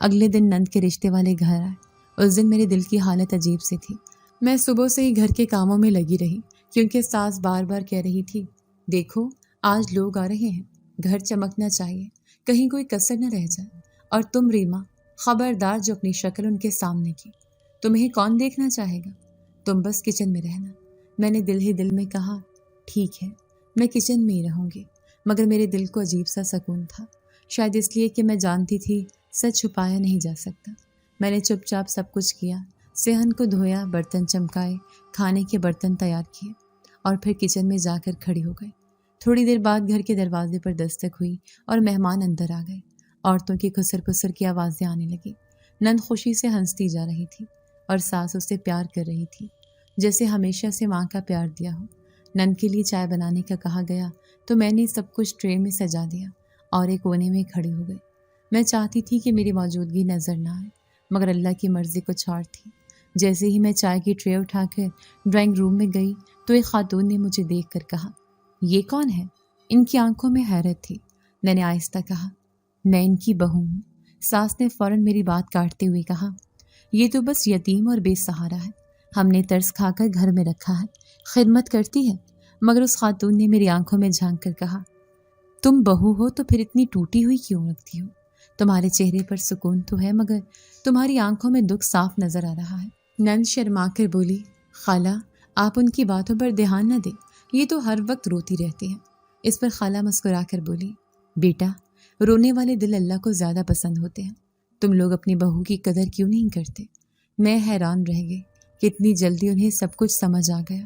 اگلے دن نند کے رشتے والے گھر آئے۔ اس دن میرے دل کی حالت عجیب سی تھی۔ میں صبح سے ہی گھر کے کاموں میں لگی رہی کیونکہ ساس بار بار کہہ رہی تھی، دیکھو آج لوگ آ رہے ہیں۔ گھر چمکنا چاہیے، کہیں کوئی کسر نہ رہ جائے۔ اور تم ریما، خبردار جو اپنی شکل ان کے سامنے کی، تمہیں کون دیکھنا چاہے گا؟ تم بس کچن میں رہنا۔ میں نے دل ہی دل میں کہا ٹھیک ہے، میں کچن میں ہی رہوں گی، مگر میرے دل کو عجیب سا سکون تھا، شاید اس لیے کہ میں جانتی تھی سچ چھپایا نہیں جا سکتا۔ میں نے چپ چاپ سب کچھ کیا، صحن کو دھویا، برتن چمکائے، کھانے کے برتن تیار کیے اور پھر کچن میں جا کر کھڑی ہو گئی۔ تھوڑی دیر بعد گھر کے دروازے پر دستک ہوئی اور مہمان اندر آ گئے۔ عورتوں کی خسر پسر کی آوازیں آنے لگی۔ نند خوشی سے ہنستی جا رہی تھی اور ساس اسے پیار کر رہی تھی، جیسے ہمیشہ سے ماں کا پیار دیا ہو۔ نند کے لیے چائے بنانے کا کہا گیا تو میں نے سب کچھ ٹرے میں سجا دیا اور ایک کونے میں کھڑی ہو گئی۔ میں چاہتی تھی کہ میری موجودگی نظر نہ آئے، مگر اللہ کی مرضی کچھ اور تھی۔ جیسے ہی میں چائے کی ٹرے اٹھا کر ڈرائنگ روم میں گئی تو ایک خاتون نے مجھے دیکھ کر کہا یہ کون ہے؟ ان کی آنکھوں میں حیرت تھی۔ میں نے آہستہ کہا میں ان کی بہو ہوں۔ ساس نے فوراً میری بات کاٹتے ہوئے کہا یہ تو بس یتیم اور بے سہارا ہے، ہم نے ترس کھا کر گھر میں رکھا ہے، خدمت کرتی ہے۔ مگر اس خاتون نے میری آنکھوں میں جھانک کر کہا تم بہو ہو تو پھر اتنی ٹوٹی ہوئی کیوں لگتی ہو؟ تمہارے چہرے پر سکون تو ہے، مگر تمہاری آنکھوں میں دکھ صاف نظر آ رہا ہے۔ نند شرما کر بولی خالہ آپ ان کی باتوں پر دھیان نہ دیں، یہ تو ہر وقت روتی رہتی ہیں۔ اس پر خالہ مسکرا کر بولی بیٹا، رونے والے دل اللہ کو زیادہ پسند ہوتے ہیں، تم لوگ اپنی بہو کی قدر کیوں نہیں کرتے؟ میں حیران رہ گئی کہ اتنی جلدی انہیں سب کچھ سمجھ آ گیا۔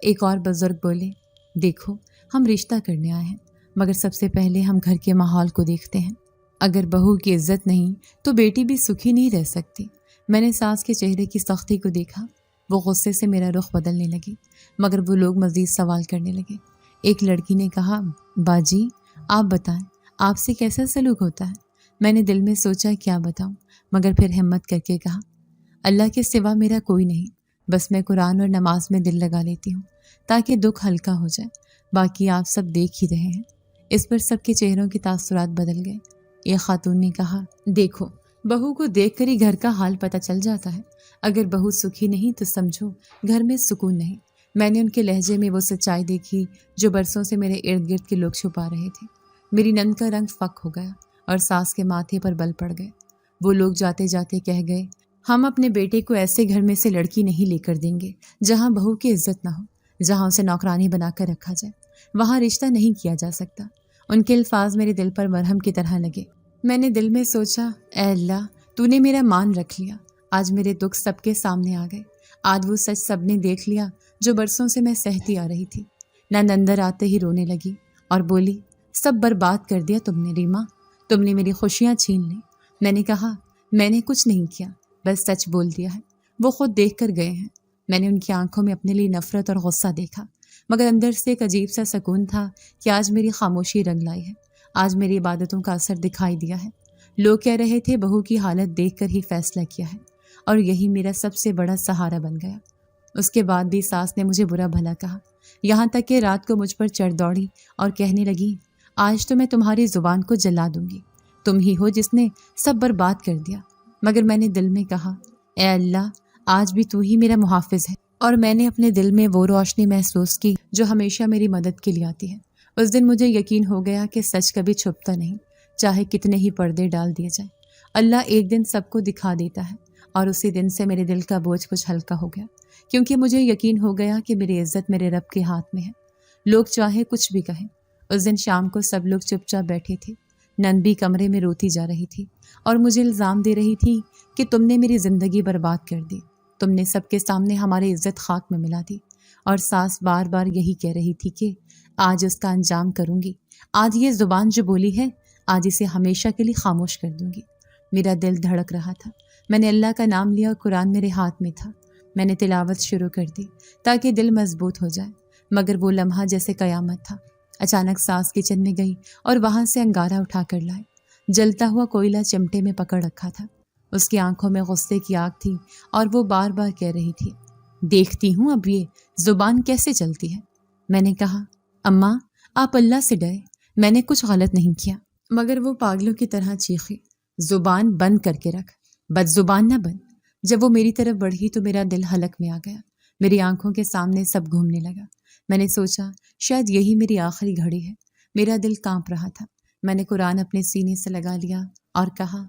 ایک اور بزرگ بولے دیکھو ہم رشتہ کرنے آئے ہیں، مگر سب سے پہلے ہم گھر کے ماحول کو دیکھتے ہیں۔ اگر بہو کی عزت نہیں تو بیٹی بھی سکھی نہیں رہ سکتی۔ میں نے ساس کے چہرے کی سختی کو دیکھا، وہ غصے سے میرا رخ بدلنے لگی، مگر وہ لوگ مزید سوال کرنے لگے۔ ایک لڑکی نے کہا باجی آپ بتائیں آپ سے کیسا سلوک ہوتا ہے؟ میں نے دل میں سوچا کیا بتاؤں، مگر پھر ہمت کر کے کہا اللہ کے سوا میرا کوئی نہیں، بس میں قرآن اور نماز میں دل لگا لیتی ہوں تاکہ دکھ ہلکا ہو جائے، باقی آپ سب دیکھ ہی رہے ہیں۔ اس پر سب کے چہروں کے تاثرات بدل گئے۔ ایک خاتون نے کہا دیکھو بہو کو دیکھ کر ہی گھر کا حال پتہ چل جاتا ہے، اگر بہو سکھی نہیں تو سمجھو گھر میں سکون نہیں۔ میں نے ان کے لہجے میں وہ سچائی دیکھی جو برسوں سے میرے ارد گرد کے لوگ چھپا رہے تھے۔ میری نند کا رنگ فک ہو گیا اور ساس کے ماتھے پر بل پڑ گئے۔ وہ لوگ جاتے جاتے کہہ گئے ہم اپنے بیٹے کو ایسے گھر میں سے لڑکی نہیں لے کر دیں گے جہاں بہو کی عزت نہ ہو، جہاں اسے نوکرانی بنا کر رکھا جائے، وہاں رشتہ نہیں کیا جا سکتا۔ ان کے الفاظ میرے دل پر مرہم کی طرح لگے۔ میں نے دل میں سوچا اے اللہ تو نے میرا مان رکھ لیا، آج میرے دکھ سب کے سامنے آ گئے، آج وہ سچ سب نے دیکھ لیا جو برسوں سے میں سہتی آ رہی تھی۔ نند اندر آتے ہی رونے لگی اور بولی سب برباد کر دیا تم نے ریما، تم نے میری خوشیاں چھین لی۔ میں نے کہا میں نے کچھ نہیں کیا، بس سچ بول دیا ہے، وہ خود دیکھ کر گئے ہیں۔ میں نے ان کی آنکھوں میں اپنے لیے نفرت اور غصہ دیکھا، مگر اندر سے ایک عجیب سا سکون تھا کہ آج میری خاموشی رنگ لائی ہے، آج میری عبادتوں کا اثر دکھائی دیا ہے۔ لوگ کہہ رہے تھے بہو کی حالت دیکھ کر ہی فیصلہ کیا ہے، اور یہی میرا سب سے بڑا سہارا بن گیا۔ اس کے بعد بھی ساس نے مجھے برا بھلا کہا، یہاں تک کہ رات کو مجھ پر چڑھ دوڑی اور کہنے لگی آج تو میں تمہاری زبان کو جلا دوں گی، تم ہی ہو جس نے سب برباد کر دیا۔ مگر میں نے دل میں کہا اے اللہ آج بھی تو ہی میرا محافظ ہے، اور میں نے اپنے دل میں وہ روشنی محسوس کی جو ہمیشہ میری مدد کے لیے آتی ہے۔ اس دن مجھے یقین ہو گیا کہ سچ کبھی چھپتا نہیں، چاہے کتنے ہی پردے ڈال دیے جائیں، اللہ ایک دن سب کو دکھا دیتا ہے۔ اور اسی دن سے میرے دل کا بوجھ کچھ ہلکا ہو گیا، کیونکہ مجھے یقین ہو گیا کہ میری عزت میرے رب کے ہاتھ میں ہے، لوگ چاہے کچھ بھی کہیں۔ اس دن شام کو سب لوگ چپ چاپ بیٹھے تھے، نند بھی کمرے میں روتی جا رہی تھی اور مجھے الزام دے رہی تھی کہ تم نے میری زندگی برباد کر دی، تم نے سب کے سامنے ہماری عزت خاک میں ملا دی۔ اور ساس بار بار یہی کہہ رہی تھی کہ آج اس کا انجام کروں گی، آج یہ زبان جو بولی ہے آج اسے ہمیشہ کے لیے خاموش کر دوں گی۔ میرا دل دھڑک رہا تھا، میں نے اللہ کا نام لیا اور قرآن میرے ہاتھ میں تھا، میں نے تلاوت شروع کر دی تاکہ دل مضبوط ہو جائے۔ مگر وہ لمحہ جیسے قیامت تھا۔ اچانک ساس کچن میں گئی اور وہاں سے انگارہ اٹھا کر لائے، جلتا ہوا کوئلہ چمٹے میں پکڑ رکھا تھا، اس کی آنکھوں میں غصے کی آگ تھی اور وہ بار بار کہہ رہی تھی دیکھتی ہوں اب یہ زبان کیسے چلتی ہے۔ میں نے کہا اماں آپ اللہ سے ڈرے، میں نے کچھ غلط نہیں کیا۔ مگر وہ پاگلوں کی طرح چیخی زبان بند کر کے رکھ، بد زبان نہ بن۔ جب وہ میری طرف بڑھی تو میرا دل حلق میں آ گیا، میری آنکھوں کے سامنے سب گھومنے لگا۔ میں نے سوچا شاید یہی میری آخری گھڑی ہے، میرا دل کانپ رہا تھا۔ میں نے قرآن اپنے سینے سے لگا لیا اور کہا،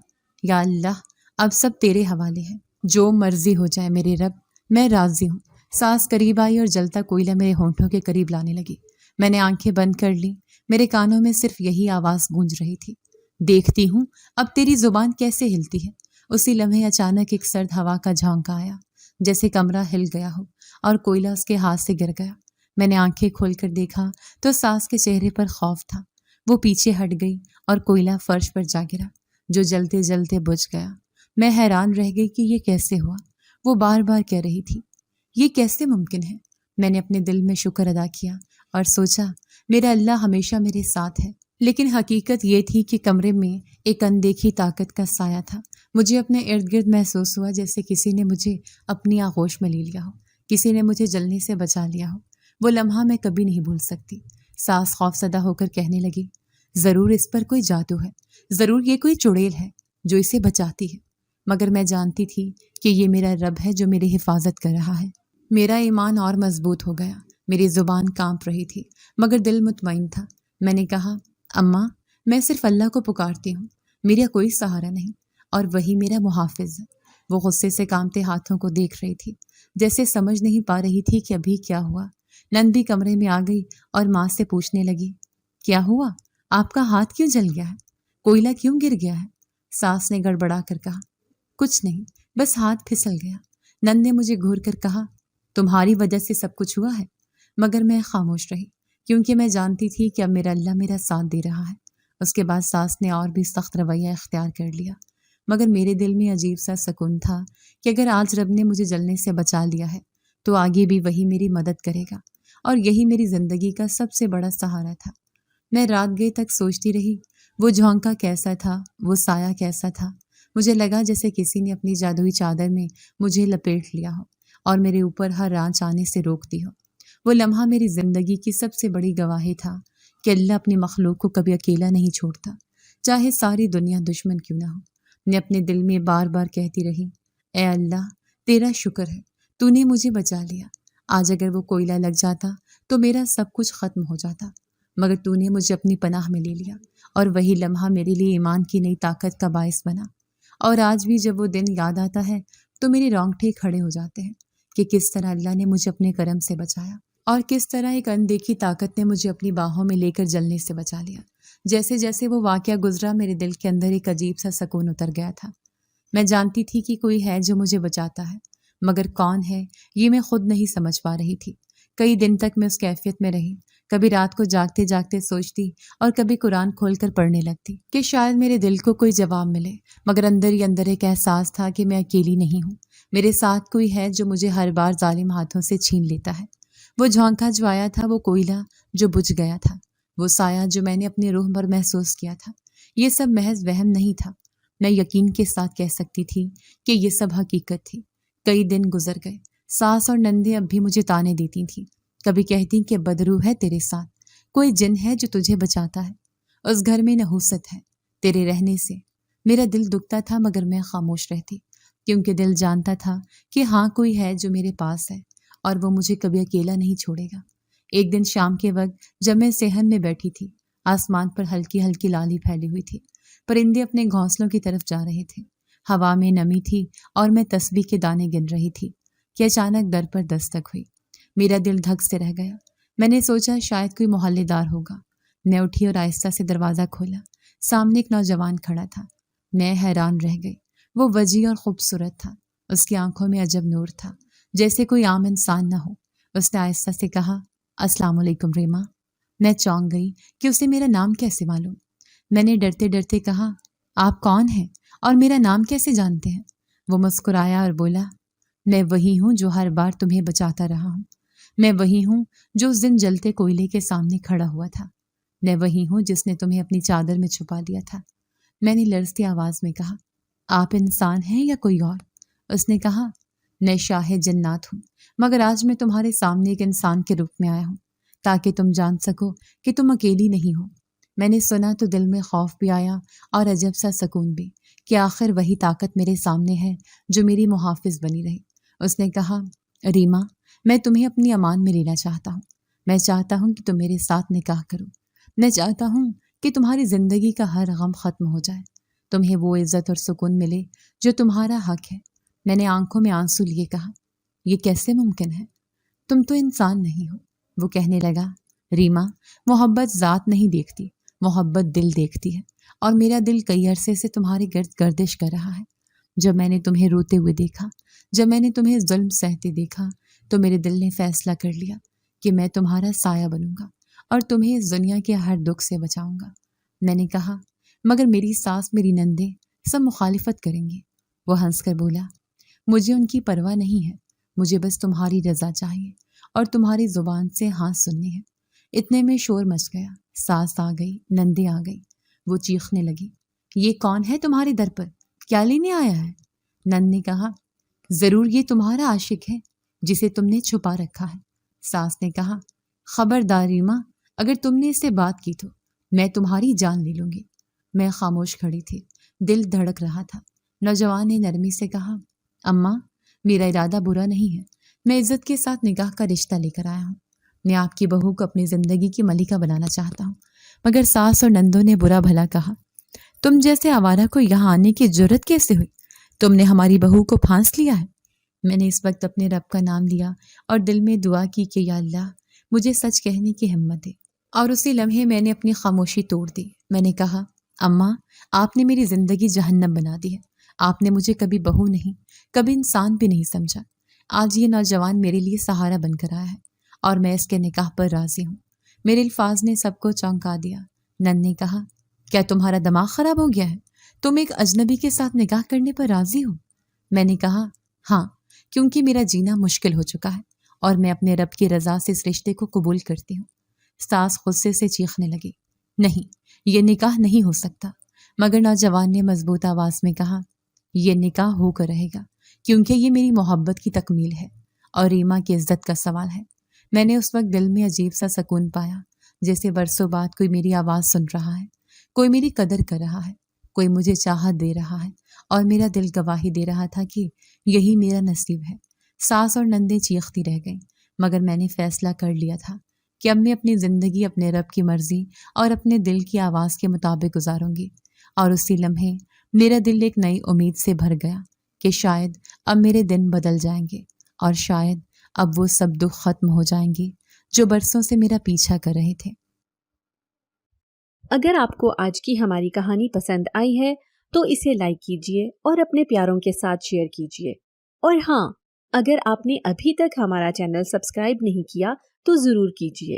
یا اللہ، اب سب تیرے حوالے ہے، جو مرضی ہو جائے میرے رب، میں راضی ہوں۔ سانس قریب آئی اور جلتا کوئلہ میرے ہونٹوں کے قریب لانے لگی۔ میں نے آنکھیں بند کر لی، میرے کانوں میں صرف یہی آواز گونج رہی تھی، دیکھتی ہوں اب تیری زبان کیسے ہلتی ہے۔ اسی لمحے اچانک ایک سرد ہوا کا جھونکا آیا، جیسے کمرہ ہل گیا ہو اور کوئلہ اس کے ہاتھ سے گر گیا۔ میں نے آنکھیں کھول کر دیکھا تو ساس کے چہرے پر خوف تھا۔ وہ پیچھے ہٹ گئی اور کوئلہ فرش پر جا گرا، جو جلتے جلتے بجھ گیا۔ میں حیران رہ گئی کہ یہ کیسے ہوا۔ وہ بار بار کہہ رہی تھی، یہ کیسے ممکن ہے؟ میں نے اپنے دل میں شکر ادا کیا اور سوچا، میرا اللہ ہمیشہ میرے ساتھ ہے۔ لیکن حقیقت یہ تھی کہ کمرے میں ایک اندیکھی طاقت کا سایہ تھا۔ مجھے اپنے ارد گرد محسوس ہوا جیسے کسی نے مجھے اپنی آغوش میں لے لیا ہو، کسی نے مجھے جلنے سے بچا لیا ہو۔ وہ لمحہ میں کبھی نہیں بھول سکتی۔ ساس خوفزدہ ہو کر کہنے لگی، ضرور اس پر کوئی جادو ہے، ضرور یہ کوئی چڑیل ہے جو اسے بچاتی ہے۔ مگر میں جانتی تھی کہ یہ میرا رب ہے جو میری حفاظت کر رہا ہے۔ میرا ایمان اور مضبوط ہو گیا۔ میری زبان کانپ رہی تھی مگر دل مطمئن تھا۔ میں نے کہا، اماں، میں صرف اللہ کو پکارتی ہوں، میرا کوئی سہارا نہیں، اور وہی میرا محافظ ہے۔ وہ غصے سے کانپتے ہاتھوں کو دیکھ رہی تھی، جیسے سمجھ نہیں پا رہی تھی کہ ابھی کیا ہوا۔ نند بھی کمرے میں آ گئی اور ماں سے پوچھنے لگی، کیا ہوا؟ آپ کا ہاتھ کیوں جل گیا ہے؟ کوئلہ کیوں گر گیا ہے؟ ساس نے گڑبڑا کر کہا، کچھ نہیں، بس ہاتھ پھسل گیا۔ نند نے مجھے گھور کر کہا، تمہاری وجہ سے سب کچھ ہوا ہے؟ مگر میں خاموش رہی، کیونکہ میں جانتی تھی کہ اب میرا اللہ میرا ساتھ دے رہا ہے۔ اس کے بعد ساس نے اور بھی سخت رویہ اختیار کر لیا، مگر میرے دل میں عجیب سا سکون تھا کہ اگر آج رب نے مجھے جلنے سے بچا لیا ہے تو آگے بھی وہی میری مدد کرے گا، اور یہی میری زندگی کا سب سے بڑا سہارا تھا۔ میں رات گئے تک سوچتی رہی، وہ جھونکا کیسا تھا، وہ سایہ کیسا تھا۔ مجھے لگا جیسے کسی نے اپنی جادوئی چادر میں مجھے لپیٹ لیا ہو اور میرے اوپر ہر آنچ آنے سے روک دی ہو۔ وہ لمحہ میری زندگی کی سب سے بڑی گواہی تھا کہ اللہ اپنی مخلوق کو کبھی اکیلا نہیں چھوڑتا، چاہے ساری دنیا دشمن کیوں نہ ہو۔ میں اپنے دل میں بار بار کہتی رہی، اے اللہ، تیرا شکر ہے، تو نے مجھے بچا لیا۔ آج اگر وہ کوئلہ لگ جاتا تو میرا سب کچھ ختم ہو جاتا، مگر تو نے مجھے اپنی پناہ میں لے لیا، اور وہی لمحہ میرے لیے ایمان کی نئی طاقت کا باعث بنا۔ اور آج بھی جب وہ دن یاد آتا ہے تو میرے رونگٹے کھڑے ہو جاتے ہیں کہ کس طرح اللہ نے مجھے اپنے کرم سے بچایا، اور کس طرح ایک اندیکھی طاقت نے مجھے اپنی باہوں میں لے کر جلنے سے بچا لیا۔ جیسے جیسے وہ واقعہ گزرا، میرے دل کے اندر ایک عجیب سا سکون اتر گیا تھا۔ میں جانتی تھی کہ کوئی ہے جو مجھے بچاتا ہے، مگر کون ہے یہ میں خود نہیں سمجھ پا رہی تھی۔ کئی دن تک میں اس کیفیت میں رہی، کبھی رات کو جاگتے جاگتے سوچتی اور کبھی قرآن کھول کر پڑھنے لگتی کہ شاید میرے دل کو کوئی جواب ملے، مگر اندر ہی اندر ایک احساس تھا کہ میں اکیلی نہیں ہوں، میرے ساتھ کوئی ہے جو مجھے ہر بار ظالم ہاتھوں سے چھین لیتا ہے۔ وہ جھونکا جو آیا تھا، وہ کوئلہ جو بجھ گیا تھا، وہ سایہ جو میں نے اپنی روح پر محسوس کیا تھا، یہ سب محض وہم نہیں تھا۔ میں یقین کے ساتھ کہہ سکتی تھی کہ یہ سب حقیقت تھی۔ کئی دن گزر گئے، ساس اور نندیں اب بھی مجھے تانے دیتی تھیں، کبھی کہتی کہ بدرو ہے تیرے ساتھ، کوئی جن ہے جو تجھے بچاتا ہے، اس گھر میں نحوست ہے تیرے رہنے سے۔ میرا دل دکھتا تھا مگر میں خاموش رہتی، کیونکہ دل جانتا تھا کہ ہاں کوئی ہے جو میرے پاس ہے، اور وہ مجھے کبھی اکیلا نہیں چھوڑے گا۔ ایک دن شام کے وقت جب میں صحن میں بیٹھی تھی، آسمان پر ہلکی ہلکی لالی پھیلی ہوئی تھی، پرندے اپنے گھونسلوں کی طرف جا رہے تھے، ہوا میں نمی تھی اور میں تسبیح کے دانے گن رہی تھی کہ اچانک در پر دستک ہوئی۔ میرا دل دھک سے رہ گیا۔ میں نے سوچا شاید کوئی محلے دار ہوگا۔ میں اٹھی اور آہستہ سے دروازہ کھولا۔ سامنے ایک نوجوان کھڑا تھا۔ میں حیران رہ گئی۔ وہ وجیح اور خوبصورت تھا، اس کی آنکھوں میں عجب نور تھا، جیسے کوئی عام انسان نہ ہو۔ اس نے آہستہ سے کہا، السلام علیکم ریما۔ میں چونک گئی کہ اسے میرا نام کیسے معلوم۔ میں نے ڈرتے ڈرتے کہا، آپ کون ہیں اور میرا نام کیسے جانتے ہیں؟ وہ مسکرایا اور بولا، میں وہی ہوں جو ہر بار تمہیں بچاتا رہا ہوں، میں وہی ہوں جو اس دن جلتے کوئلے کے سامنے کھڑا ہوا تھا، میں وہی ہوں جس نے تمہیں اپنی چادر میں چھپا لیا تھا۔ میں نے لرزتی آواز میں کہا، آپ انسان ہیں یا کوئی اور؟ اس نے کہا، میں شاہ جنات ہوں، مگر آج میں تمہارے سامنے ایک انسان کے روپ میں آیا ہوں تاکہ تم جان سکو کہ تم اکیلی نہیں ہو۔ میں نے سنا تو دل میں خوف بھی آیا اور عجب سا سکون بھی کہ آخر وہی طاقت میرے سامنے ہے جو میری محافظ بنی رہی۔ اس نے کہا، ریما، میں تمہیں اپنی امان میں لینا چاہتا ہوں، میں چاہتا ہوں کہ تم میرے ساتھ نکاح کرو۔ میں چاہتا ہوں کہ تمہاری زندگی کا ہر غم ختم ہو جائے، تمہیں وہ عزت اور سکون ملے جو تمہارا حق ہے۔ میں نے آنکھوں میں آنسو لیے کہا، یہ کیسے ممکن ہے؟ تم تو انسان نہیں ہو۔ وہ کہنے لگا، ریما، محبت ذات نہیں دیکھتی، محبت دل دیکھتی ہے، اور میرا دل کئی عرصے سے تمہارے گرد گردش کر رہا ہے۔ جب میں نے تمہیں روتے ہوئے دیکھا، جب میں نے تمہیں ظلم سہتے دیکھا، تو میرے دل نے فیصلہ کر لیا کہ میں تمہارا سایہ بنوں گا اور تمہیں اس دنیا کے ہر دکھ سے بچاؤں گا۔ میں نے کہا، مگر میری ساس، میری نندیں سب مخالفت کریں گے۔ وہ ہنس کر بولا، مجھے ان کی پرواہ نہیں ہے، مجھے بس تمہاری رضا چاہیے اور تمہاری زبان سے ہاں سننی ہے۔ اتنے میں شور مچ گیا، ساس آ گئی، نندیں آ گئی۔ وہ چیخنے لگی، یہ کون ہے تمہارے در پر؟ کیا لینے آیا ہے؟ نند نے کہا، ضرور یہ تمہارا عاشق ہے جسے تم نے چھپا رکھا ہے۔ ساس نے کہا، خبردار ریما، اگر تم نے اس سے بات کی تو میں تمہاری جان لے لوں گی۔ میں خاموش کھڑی تھی، دل دھڑک رہا تھا۔ نوجوان نے نرمی سے کہا، اماں، میرا ارادہ برا نہیں ہے، میں عزت کے ساتھ نکاح کا رشتہ لے کر آیا ہوں۔ میں آپ کی بہو کو اپنی زندگی کی ملکہ بنانا چاہتا ہوں۔ مگر ساس اور نندوں نے برا بھلا کہا، تم جیسے آوارہ کو یہاں آنے کی جرت کیسے ہوئی؟ تم نے ہماری بہو کو پھانس لیا ہے۔ میں نے اس وقت اپنے رب کا نام لیا اور دل میں دعا کی کہ یا اللہ، مجھے سچ کہنے کی ہمت دے۔ اور اسی لمحے میں نے اپنی خاموشی توڑ دی۔ میں نے کہا، اماں، آپ نے میری زندگی جہنم بنا دی ہے۔ آپ نے مجھے کبھی بہو نہیں، کبھی انسان بھی نہیں سمجھا۔ آج یہ نوجوان میرے لیے سہارا بن کر آیا ہے اور میں اس کے نکاح پر راضی ہوں۔ میرے الفاظ نے سب کو چونکا دیا۔ نند نے کہا، کیا تمہارا دماغ خراب ہو گیا ہے؟ تم ایک اجنبی کے ساتھ نکاح کرنے پر راضی ہو؟ میں نے کہا، ہاں، کیونکہ میرا جینا مشکل ہو چکا ہے اور میں اپنے رب کی رضا سے اس رشتے کو قبول کرتی ہوں۔ ساس غصے سے چیخنے لگی، نہیں، یہ نکاح نہیں ہو سکتا۔ مگر نوجوان نے مضبوط آواز میں کہا، یہ نکاح ہو کر رہے گا، کیونکہ یہ میری محبت کی تکمیل ہے اور ریما کی عزت کا سوال ہے۔ میں نے اس وقت دل میں عجیب سا سکون پایا، جیسے برسوں بعد کوئی میری آواز سن رہا ہے، کوئی میری قدر کر رہا ہے، کوئی مجھے چاہت دے رہا ہے، اور میرا دل گواہی دے رہا تھا کہ یہی میرا نصیب ہے۔ ساس اور نندیں چیختی رہ گئیں، مگر میں نے فیصلہ کر لیا تھا کہ اب میں اپنی زندگی اپنے رب کی مرضی اور اپنے دل کی آواز کے مطابق گزاروں گی۔ اور اسی لمحے میرا دل ایک نئی امید سے بھر گیا کہ شاید اب میرے دن بدل جائیں گے، اور شاید اب وہ سب دکھ ختم ہو جائیں گے جو برسوں سے میرا پیچھا کر رہے تھے۔ اگر آپ کو آج کی ہماری کہانی پسند آئی ہے تو اسے لائک کیجیے اور اپنے پیاروں کے ساتھ شیئر کیجیے۔ اور ہاں، اگر آپ نے ابھی تک ہمارا چینل سبسکرائب نہیں کیا تو ضرور کیجیے۔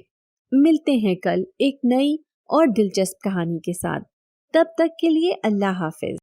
ملتے ہیں کل ایک نئی اور دلچسپ کہانی کے ساتھ۔ تب تک کے لیے اللہ حافظ۔